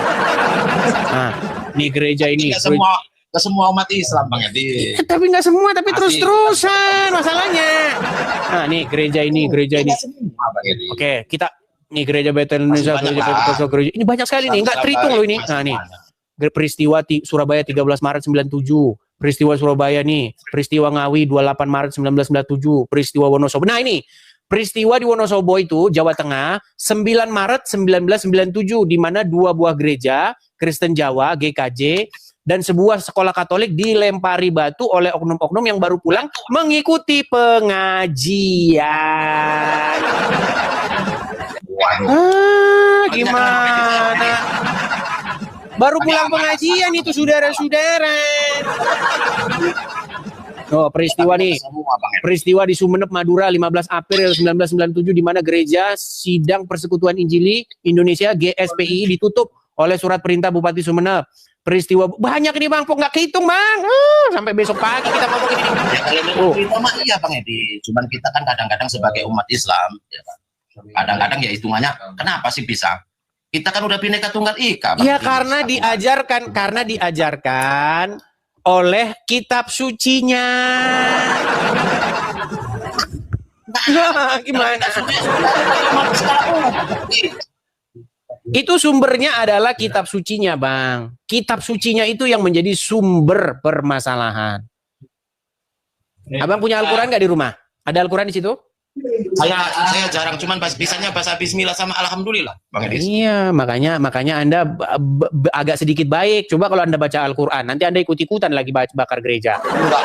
Nah, nih gereja ini. Ke semua umat Islam Bang Edi. Tapi nggak semua, tapi terus-terusan masalahnya. Nah, nih gereja ini. Oke, kita nih gereja Betel Indonesia, gereja Pentakosta, gereja ini banyak sekali nih, nggak terhitung loh ini. Nah nih. Peristiwa Surabaya 13 Maret 97, peristiwa Surabaya nih, peristiwa Ngawi 28 Maret 1997, peristiwa Wonosobo. Nah ini, peristiwa di Wonosobo itu Jawa Tengah 9 Maret 1997 di mana 2 buah gereja Kristen Jawa GKJ dan sebuah sekolah Katolik dilempari batu oleh oknum-oknum yang baru pulang mengikuti pengajian. Gimana? Baru pulang pengajian itu saudara-saudara. Oh, peristiwa nih. Peristiwa di Sumeneb, Madura 15 April 1997 di mana gereja Sidang Persekutuan Injili Indonesia GSPI ditutup oleh surat perintah Bupati Sumeneb. Peristiwa banyak nih Bang, kok nggak kehitung Bang. Sampai besok pagi kita ngomong ini. Ya kalau kita mah iya Bang Edi. Cuman kita kan kadang-kadang sebagai umat Islam, ya kan. Kadang-kadang ya hitungannya kenapa sih bisa? Kita kan udah Bhinneka Tunggal Ika. Iya, karena diajarkan oleh kitab sucinya. Gimana? Itu sumbernya adalah kitab sucinya, Bang. Kitab sucinya itu yang menjadi sumber permasalahan. Abang punya Al-Quran nggak di rumah? Ada Al-Quran di situ? Saya jarang, cuman bisanya bahasa Bismillah sama Alhamdulillah, Bang Edis. Iya, makanya Anda agak sedikit baik. Coba kalau Anda baca Al-Quran, nanti Anda ikut-ikutan lagi bakar gereja. Enggak.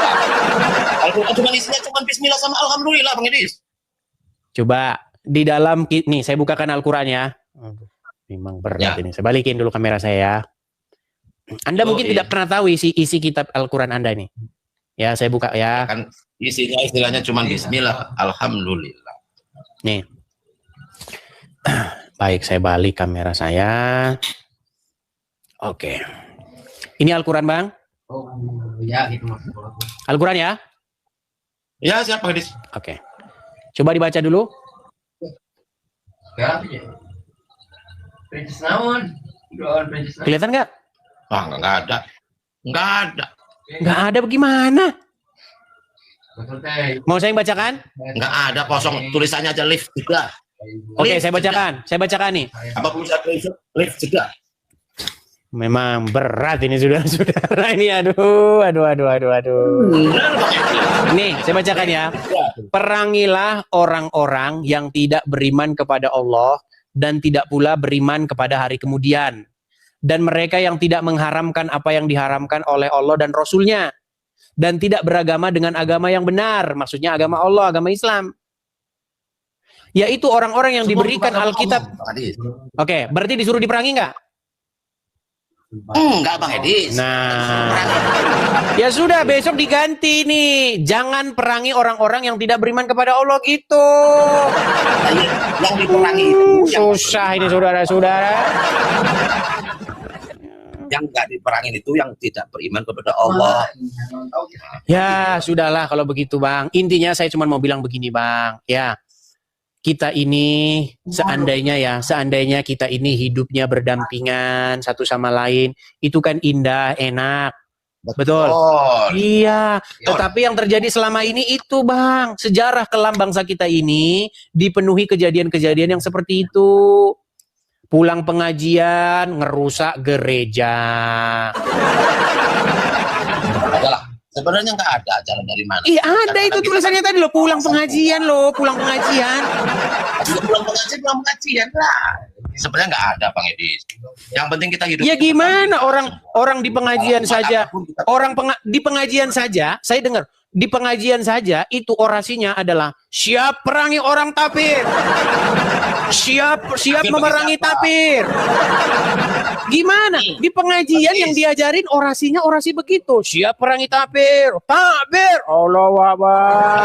Al-Quran cuma isinya cuma Bismillah sama Alhamdulillah, Bang Edis. Coba di dalam nih, saya bukakan Al-Quran ya. Memang berat ini. Saya balikin dulu kamera saya ya. Anda mungkin tidak pernah tahu isi kitab Al-Quran Anda ini. Ya, saya buka ya. Kan isinya istilahnya cuma Bismillah, Alhamdulillah. Nih. Baik, saya balik kamera saya. Oke. Ini Al-Quran, Bang? Oh, ya gitu. Al-Quran ya? Ya, siap, Bang Edis. Oke. Coba dibaca dulu. Kelihatan nggak? Wah, nggak ada. Nggak ada. Nggak ada bagaimana? Mau saya yang bacakan? Nggak ada, kosong. Tulisannya aja lift juga. Oke, saya bacakan. Saya bacakan nih. Apa tulisan lift juga? Memang berat ini saudara-saudara ini. Aduh. Nih, saya bacakan ya. Perangilah orang-orang yang tidak beriman kepada Allah dan tidak pula beriman kepada hari kemudian. Dan mereka yang tidak mengharamkan apa yang diharamkan oleh Allah dan Rasul-Nya. Dan tidak beragama dengan agama yang benar. Maksudnya agama Allah, agama Islam. Yaitu orang-orang yang diberikan Alkitab. Oke, berarti disuruh diperangi nggak? Enggak, Bang Edis. Nah, ya sudah, besok diganti nih. Jangan perangi orang-orang yang tidak beriman kepada Allah gitu. Yang diperangi itu susah ini saudara-saudara. Yang nggak diperangin itu yang tidak beriman kepada Allah. Ya sudahlah kalau begitu Bang. Intinya saya cuma mau bilang begini Bang. Ya, kita ini seandainya kita ini hidupnya berdampingan satu sama lain, itu kan indah, enak. Betul. Iya. Tetapi yang terjadi selama ini itu Bang, sejarah kelam bangsa kita ini dipenuhi kejadian-kejadian yang seperti itu. Pulang pengajian, ngerusak gereja. Adalah. Sebenarnya nggak ada ajaran dari mana. Iya ada itu tulisannya tadi loh, pulang pengajian loh, pulang pengajian. Pulang pengajian lah. Sebenarnya nggak ada Bang Edis. Yang penting kita hidup. Ya gimana orang di pengajian saja, di pengajian saja, saya dengar di pengajian saja itu orasinya adalah siap perangi orang kafir, siap memerangi kafir. Gimana di pengajian yang diajarin orasinya orasi begitu, siap perangi kafir, Allahu Akbar.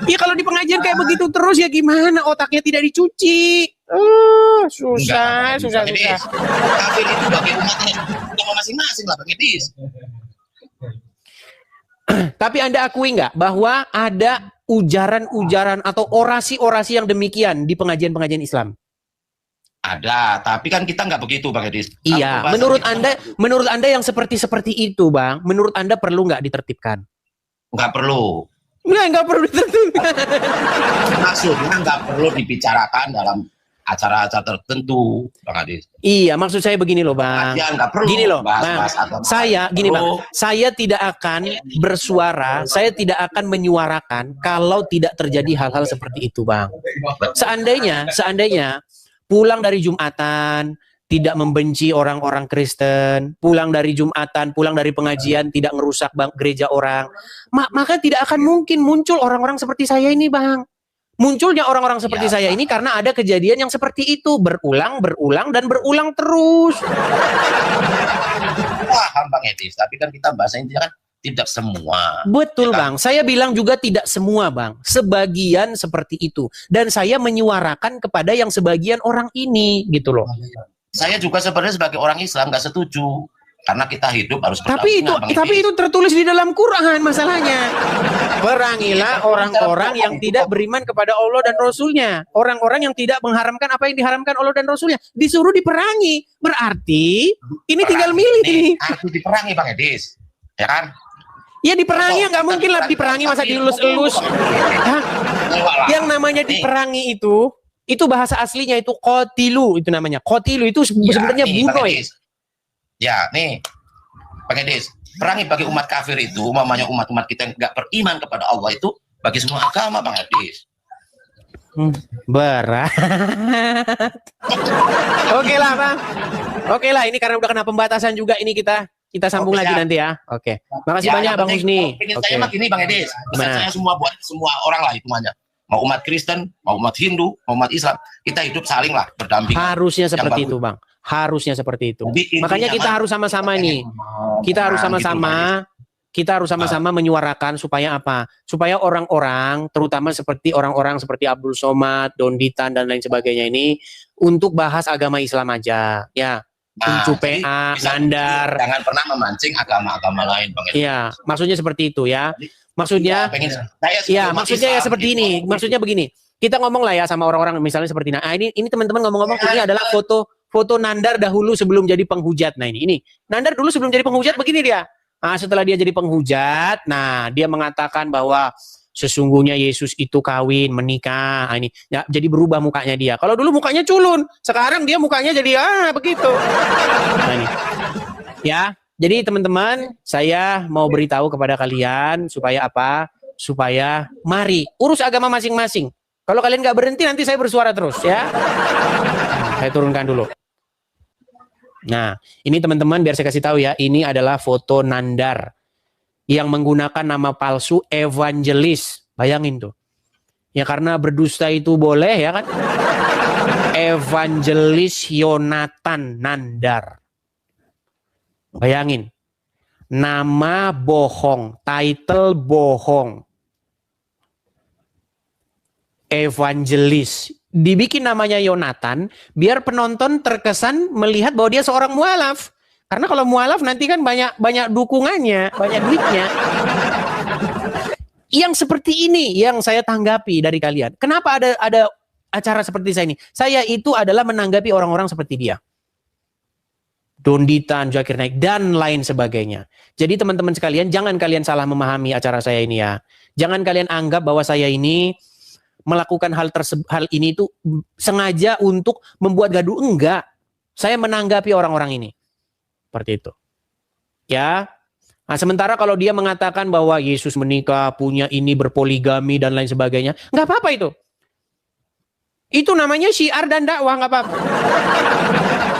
Ya kalau di pengajian kayak begitu terus ya gimana, otaknya tidak dicuci. Susah. Kafir itu bagi umatnya masing-masing lah Bang Edis. Tapi Anda akui nggak bahwa ada ujaran-ujaran atau orasi-orasi yang demikian di pengajian-pengajian Islam? Ada, tapi kan kita nggak begitu Bang Edis. Iya, menurut Anda yang seperti itu Bang, menurut Anda perlu nggak ditertibkan? Nggak perlu. Nggak perlu ditertibkan. Maksudnya nggak perlu dibicarakan dalam acara-acara tertentu, Bang Adis. Iya, maksud saya begini loh, Bang. Gini loh, Bang. Saya tidak akan bersuara, saya tidak akan menyuarakan kalau tidak terjadi hal-hal seperti itu, Bang. Seandainya pulang dari Jumatan, tidak membenci orang-orang Kristen, pulang dari Jumatan, pulang dari pengajian, tidak ngerusak gereja orang, maka tidak akan mungkin muncul orang-orang seperti saya ini, Bang. Munculnya orang-orang seperti saya ini karena ada kejadian yang seperti itu, berulang terus. Paham Bang Edis, tapi kan kita bahasanya kan tidak semua. Betul Bang, saya bilang juga tidak semua Bang, sebagian seperti itu. Dan saya menyuarakan kepada yang sebagian orang ini gitu loh. Saya juga sebenarnya sebagai orang Islam nggak setuju. Karena kita hidup harus berdampingan. Tapi itu tertulis di dalam Quran masalahnya. Perangilah orang-orang yang tidak beriman kepada Allah dan Rasul-Nya. Orang-orang yang tidak mengharamkan apa yang diharamkan Allah dan Rasul-Nya. Disuruh diperangi. Berarti ini tinggal milih nih. Harus diperangi Bang Edis. Ya kan? Ya diperangi nggak mungkin lah diperangi masa dielus-elus. Yang namanya diperangi itu bahasa aslinya itu qatilu itu namanya. Qatilu itu sebenarnya bunuh. Ya, nih, Bang Edis, perangi bagi umat kafir itu, umpamanya umat-umat kita yang nggak beriman kepada Allah itu, bagi semua agama, Bang Edis. Berat. Oke lah, Bang. Oke lah, ini karena udah kena pembatasan juga, ini kita sambung lagi nanti ya. Oke. Makasih banyak, Bang Husni. Saya mah gini, Bang Edis. Saya semua buat semua orang lah hitungannya. Mau umat Kristen, mau umat Hindu, mau umat Islam, kita hidup saling lah berdampingan. Harusnya seperti itu, Bang. Harusnya seperti itu. Makanya kita harus sama-sama nih. Kita harus sama-sama menyuarakan supaya apa? Supaya orang-orang, terutama seperti orang-orang seperti Abdul Somad, Donditan dan lain sebagainya ini untuk bahas agama Islam aja, ya. Uncu PA, Nandar. Jangan pernah memancing agama-agama lain, Bang. Iya, maksudnya seperti itu ya. Maksudnya, maksudnya ya seperti ini. Maksudnya begini. Kita ngomong lah ya sama orang-orang misalnya seperti ini. Ini teman-teman ngomong-ngomong ini adalah foto Nandar dahulu sebelum jadi penghujat. Nah ini Nandar dulu sebelum jadi penghujat begini dia. Nah, setelah dia jadi penghujat, nah dia mengatakan bahwa sesungguhnya Yesus itu kawin, menikah. Nah, ini ya, jadi berubah mukanya dia. Kalau dulu mukanya culun, sekarang dia mukanya jadi begitu. Nah, ini. Ya, jadi teman-teman, saya mau beritahu kepada kalian supaya apa? Supaya mari urus agama masing-masing. Kalau kalian nggak berhenti, nanti saya bersuara terus ya. Saya turunkan dulu. Nah, ini teman-teman biar saya kasih tahu ya, ini adalah foto Nandar yang menggunakan nama palsu evangelis. Bayangin tuh. Ya karena berdusta itu boleh ya kan. Evangelis Yonatan Nandar. Bayangin. Nama bohong, title bohong. Evangelis. Dibikin namanya Yonatan biar penonton terkesan melihat bahwa dia seorang mualaf. Karena kalau mualaf nanti kan banyak dukungannya, banyak duitnya. Yang seperti ini yang saya tanggapi dari kalian. Kenapa ada acara seperti saya ini? Saya itu adalah menanggapi orang-orang seperti dia. Donditan, Zakir Naik, dan lain sebagainya. Jadi teman-teman sekalian, jangan kalian salah memahami acara saya ini ya. Jangan kalian anggap bahwa saya ini melakukan hal ini itu sengaja untuk membuat gaduh. Enggak. Saya menanggapi orang-orang ini. Seperti itu. Ya. Nah, sementara kalau dia mengatakan bahwa Yesus menikah, punya ini, berpoligami, dan lain sebagainya. Nggak apa-apa itu. Itu namanya syiar dan dakwah, nggak apa-apa.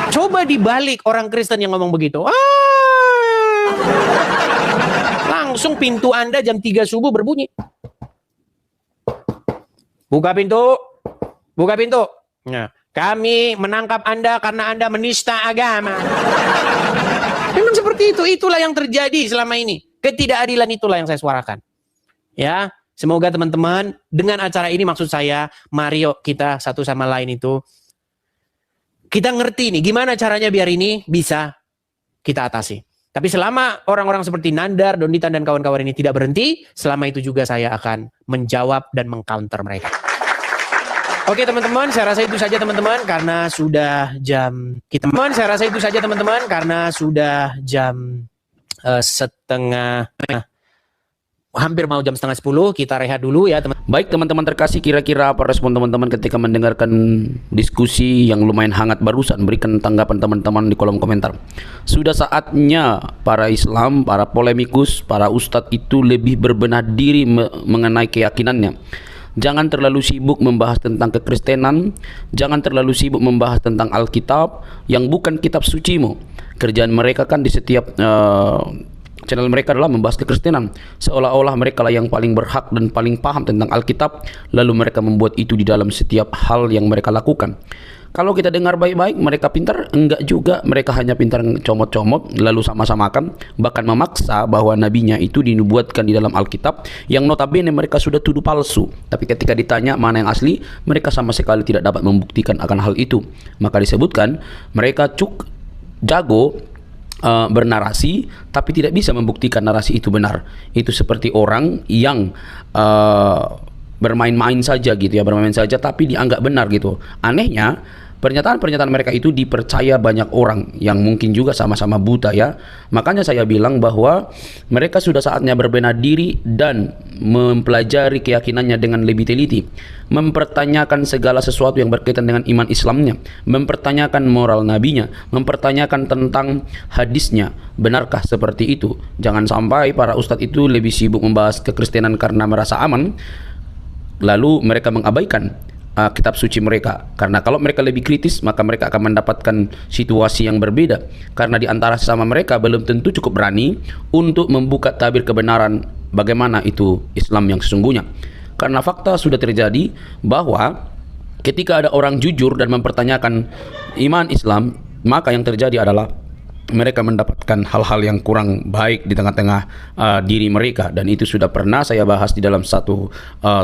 Coba dibalik orang Kristen yang ngomong begitu. Langsung pintu Anda jam 3 subuh berbunyi. Buka pintu. Buka pintu. Nah, kami menangkap Anda karena Anda menista agama. Memang seperti itu. Itulah yang terjadi selama ini. Ketidakadilan itulah yang saya suarakan. Ya, semoga teman-teman dengan acara ini maksud saya, mari yuk kita satu sama lain itu kita ngerti nih gimana caranya biar ini bisa kita atasi. Tapi selama orang-orang seperti Nandar, Donditan, dan kawan-kawan ini tidak berhenti, selama itu juga saya akan menjawab dan mengcounter mereka. Oke teman-teman, saya rasa itu saja teman-teman karena sudah jam saya rasa itu saja teman-teman karena sudah jam hampir mau jam 9:30, kita rehat dulu ya teman. Baik teman-teman terkasih, kira-kira apa respon teman-teman ketika mendengarkan diskusi yang lumayan hangat barusan? Berikan tanggapan teman-teman di kolom komentar. Sudah saatnya para Islam, para polemikus, para ustadz itu lebih berbenah diri mengenai keyakinannya. Jangan terlalu sibuk membahas tentang kekristenan, jangan terlalu sibuk membahas tentang Alkitab yang bukan kitab sucimu. Kerjaan mereka kan di setiap channel mereka adalah membahas kekristenan, seolah-olah mereka lah yang paling berhak dan paling paham tentang Alkitab, lalu mereka membuat itu di dalam setiap hal yang mereka lakukan. Kalau kita dengar baik-baik, mereka pintar? Enggak juga, mereka hanya pintar comot-comot lalu sama-samakan, bahkan memaksa bahwa nabinya itu dinubuatkan di dalam Alkitab yang notabene mereka sudah tuduh palsu. Tapi ketika ditanya mana yang asli, mereka sama sekali tidak dapat membuktikan akan hal itu. Maka disebutkan mereka jago bernarasi tapi tidak bisa membuktikan narasi itu benar. Itu seperti orang yang bermain-main saja gitu ya, bermain saja tapi dianggap benar gitu. Anehnya pernyataan-pernyataan mereka itu dipercaya banyak orang yang mungkin juga sama-sama buta ya. Makanya saya bilang bahwa mereka sudah saatnya berbenah diri dan mempelajari keyakinannya dengan lebih teliti, mempertanyakan segala sesuatu yang berkaitan dengan iman Islamnya, mempertanyakan moral nabinya, mempertanyakan tentang hadisnya. Benarkah seperti itu? Jangan sampai para ustadz itu lebih sibuk membahas kekristenan karena merasa aman, lalu mereka mengabaikan kitab suci mereka. Karena kalau mereka lebih kritis, maka mereka akan mendapatkan situasi yang berbeda. Karena di antara sesama mereka belum tentu cukup berani untuk membuka tabir kebenaran bagaimana itu Islam yang sesungguhnya. Karena fakta sudah terjadi bahwa ketika ada orang jujur dan mempertanyakan iman Islam, maka yang terjadi adalah mereka mendapatkan hal-hal yang kurang baik di tengah-tengah diri mereka, dan itu sudah pernah saya bahas di dalam satu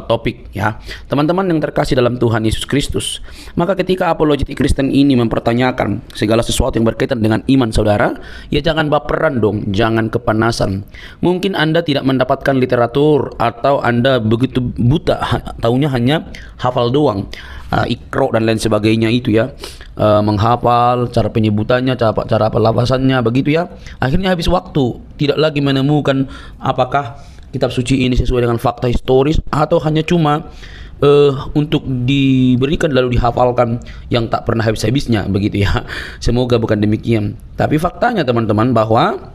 topik ya teman-teman yang terkasih dalam Tuhan Yesus Kristus. Maka ketika apologetik Kristen ini mempertanyakan segala sesuatu yang berkaitan dengan iman saudara, ya jangan baperan dong, jangan kepanasan. Mungkin Anda tidak mendapatkan literatur atau Anda begitu buta, taunya hanya hafal doang. ikro dan lain sebagainya itu ya, menghafal cara penyebutannya, cara pelafasannya begitu ya. Akhirnya habis waktu, tidak lagi menemukan apakah kitab suci ini sesuai dengan fakta historis atau hanya cuma untuk diberikan lalu dihafalkan yang tak pernah habis-habisnya begitu ya. Semoga bukan demikian. Tapi faktanya teman-teman bahwa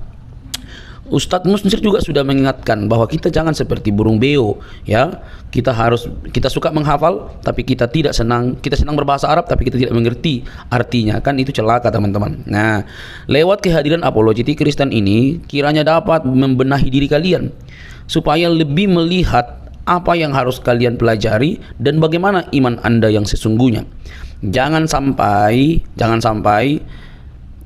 Ustadz Musnir juga sudah mengingatkan bahwa kita jangan seperti burung beo ya. Kita suka menghafal tapi kita senang berbahasa Arab tapi kita tidak mengerti artinya, kan itu celaka teman-teman. Nah, lewat kehadiran apologeti Kristen ini kiranya dapat membenahi diri kalian supaya lebih melihat apa yang harus kalian pelajari dan bagaimana iman Anda yang sesungguhnya. Jangan sampai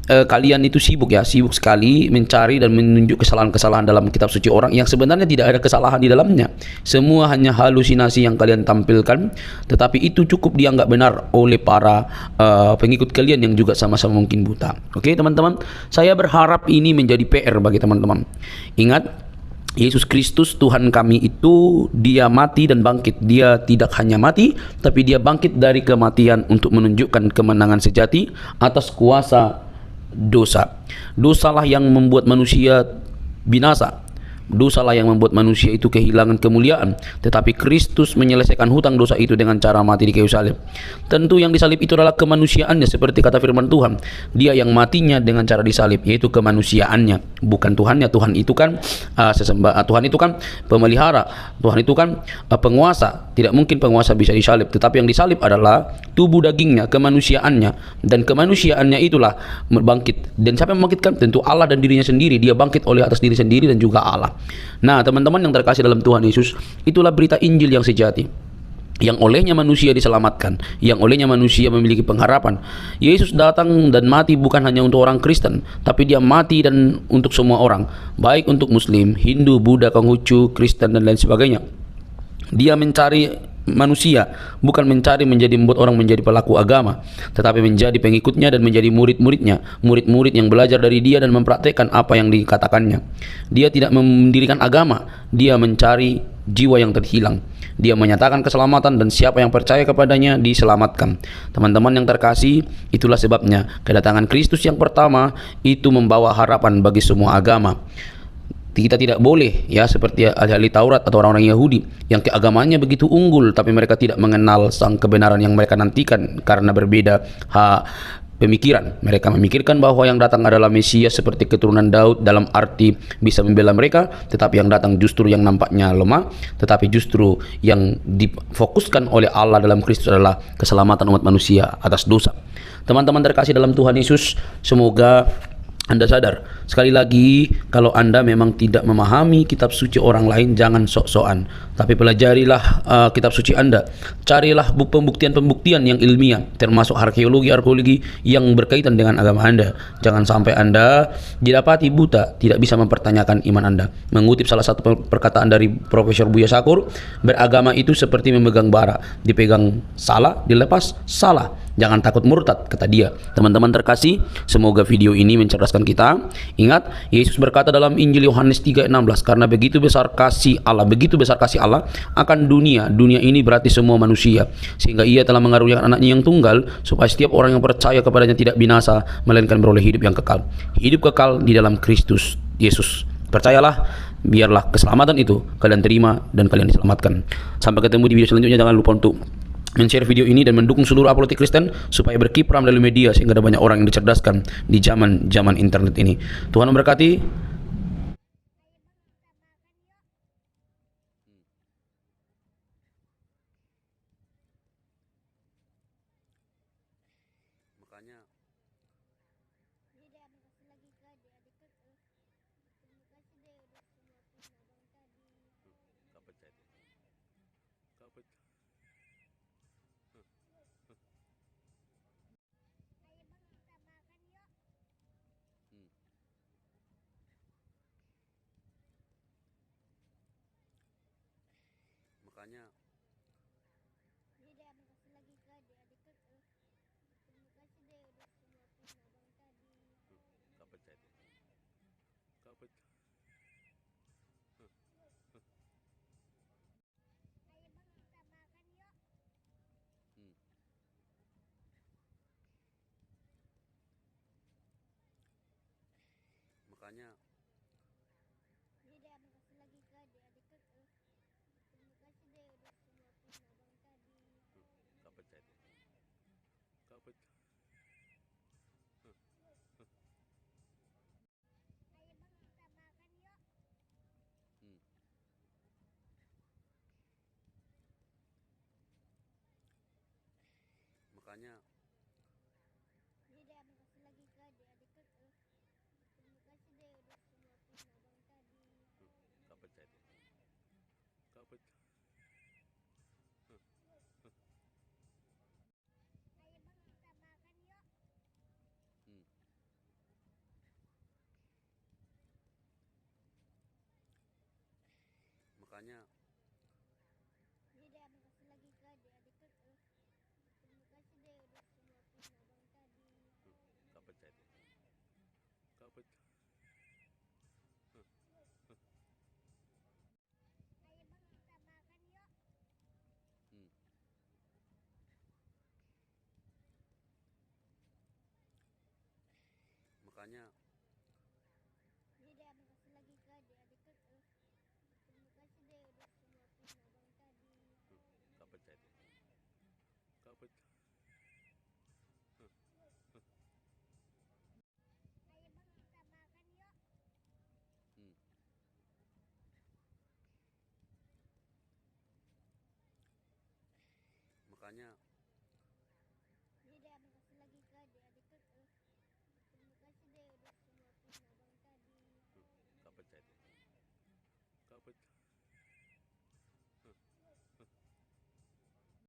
kalian itu sibuk sekali mencari dan menunjuk kesalahan-kesalahan dalam kitab suci orang yang sebenarnya tidak ada kesalahan di dalamnya. Semua hanya halusinasi yang kalian tampilkan, tetapi itu cukup dianggap benar oleh para pengikut kalian yang juga sama-sama mungkin buta. Oke teman-teman, saya berharap ini menjadi PR bagi teman-teman. Ingat, Yesus Kristus Tuhan kami itu dia mati dan bangkit. Dia tidak hanya mati, tapi dia bangkit dari kematian untuk menunjukkan kemenangan sejati atas kuasa dosa. Dosalah yang membuat manusia binasa. Dosalah yang membuat manusia itu kehilangan kemuliaan. Tetapi Kristus menyelesaikan hutang dosa itu dengan cara mati di kayu salib. Tentu yang disalib itu adalah kemanusiaannya, seperti kata firman Tuhan. Dia yang matinya dengan cara disalib, yaitu kemanusiaannya, bukan Tuhannya. Tuhan itu kan Tuhan itu kan pemelihara. Tuhan itu kan penguasa. Tidak mungkin penguasa bisa disalib. Tetapi yang disalib adalah tubuh dagingnya, kemanusiaannya, dan kemanusiaannya itulah bangkit. Dan siapa yang membangkitkan? Tentu Allah dan dirinya sendiri. Dia bangkit oleh atas diri sendiri dan juga Allah. Nah teman-teman yang terkasih dalam Tuhan Yesus, itulah berita Injil yang sejati, yang olehnya manusia diselamatkan, yang olehnya manusia memiliki pengharapan. Yesus datang dan mati bukan hanya untuk orang Kristen, tapi dia mati dan untuk semua orang, baik untuk Muslim, Hindu, Buddha, Konghucu, Kristen dan lain sebagainya. Dia mencari manusia, bukan mencari membuat orang menjadi pelaku agama, tetapi menjadi pengikutnya dan menjadi murid-muridnya, murid-murid yang belajar dari dia dan mempraktekkan apa yang dikatakannya. Dia tidak mendirikan agama, dia mencari jiwa yang terhilang. Dia menyatakan keselamatan dan siapa yang percaya kepadanya diselamatkan. Teman-teman yang terkasih, itulah sebabnya kedatangan Kristus yang pertama itu membawa harapan bagi semua agama. Kita tidak boleh ya seperti ahli Taurat atau orang-orang Yahudi yang keagamaannya begitu unggul tapi mereka tidak mengenal sang kebenaran yang mereka nantikan karena berbeda pemikiran. Mereka memikirkan bahwa yang datang adalah Mesias seperti keturunan Daud dalam arti bisa membela mereka, tetapi yang datang justru yang nampaknya lemah, tetapi justru yang difokuskan oleh Allah dalam Kristus adalah keselamatan umat manusia atas dosa. Teman-teman terkasih dalam Tuhan Yesus, semoga Anda sadar. Sekali lagi, kalau Anda memang tidak memahami kitab suci orang lain, jangan sok-sokan, tapi pelajarilah kitab suci Anda. Carilah pembuktian-pembuktian yang ilmiah, termasuk arkeologi yang berkaitan dengan agama Anda. Jangan sampai Anda didapati buta, tidak bisa mempertanyakan iman Anda. Mengutip salah satu perkataan dari Profesor Buya Syakur, beragama itu seperti memegang bara, dipegang salah, dilepas salah. Jangan takut murtad, kata dia. Teman-teman terkasih, semoga video ini mencerdaskan kita. Ingat, Yesus berkata dalam Injil Yohanes 3:16, karena begitu besar kasih Allah akan dunia. Dunia ini berarti semua manusia, sehingga ia telah mengaruniakan anaknya yang tunggal, supaya setiap orang yang percaya kepadanya tidak binasa, melainkan beroleh hidup yang kekal. Hidup kekal di dalam Kristus Yesus. Percayalah, biarlah keselamatan itu kalian terima dan kalian diselamatkan. Sampai ketemu di video selanjutnya. Jangan lupa untuk men-share video ini dan mendukung seluruh apologetik Kristen supaya berkiprah melalui media sehingga ada banyak orang yang dicerdaskan di zaman internet ini. Tuhan memberkati. makanya Dede, abang kasih lagi ke adik-adik ke. Terima kasih deh udah suapin abang tadi. gak pecah itu, gak pecah. Ayo bang kita makan yuk. Makanya Dede, abang kasih lagi ke adik-adik ke. Terima kasih deh udah suapin abang tadi. gak pecah itu, gak pecah. Ayo bang kita makan yuk. Makanya Dede, abang kasih lagi ke adik-adik ke. Terima kasih deh udah suapin abang tadi. gak pecah itu, gak pecah. Ayo bang kita makan yuk. Makanya Dede, abang kasih lagi ke adik-adik ke. Terima kasih deh udah suapin abang tadi. gak pecah itu, gak pecah. Ayo bang kita makan yuk. Makanya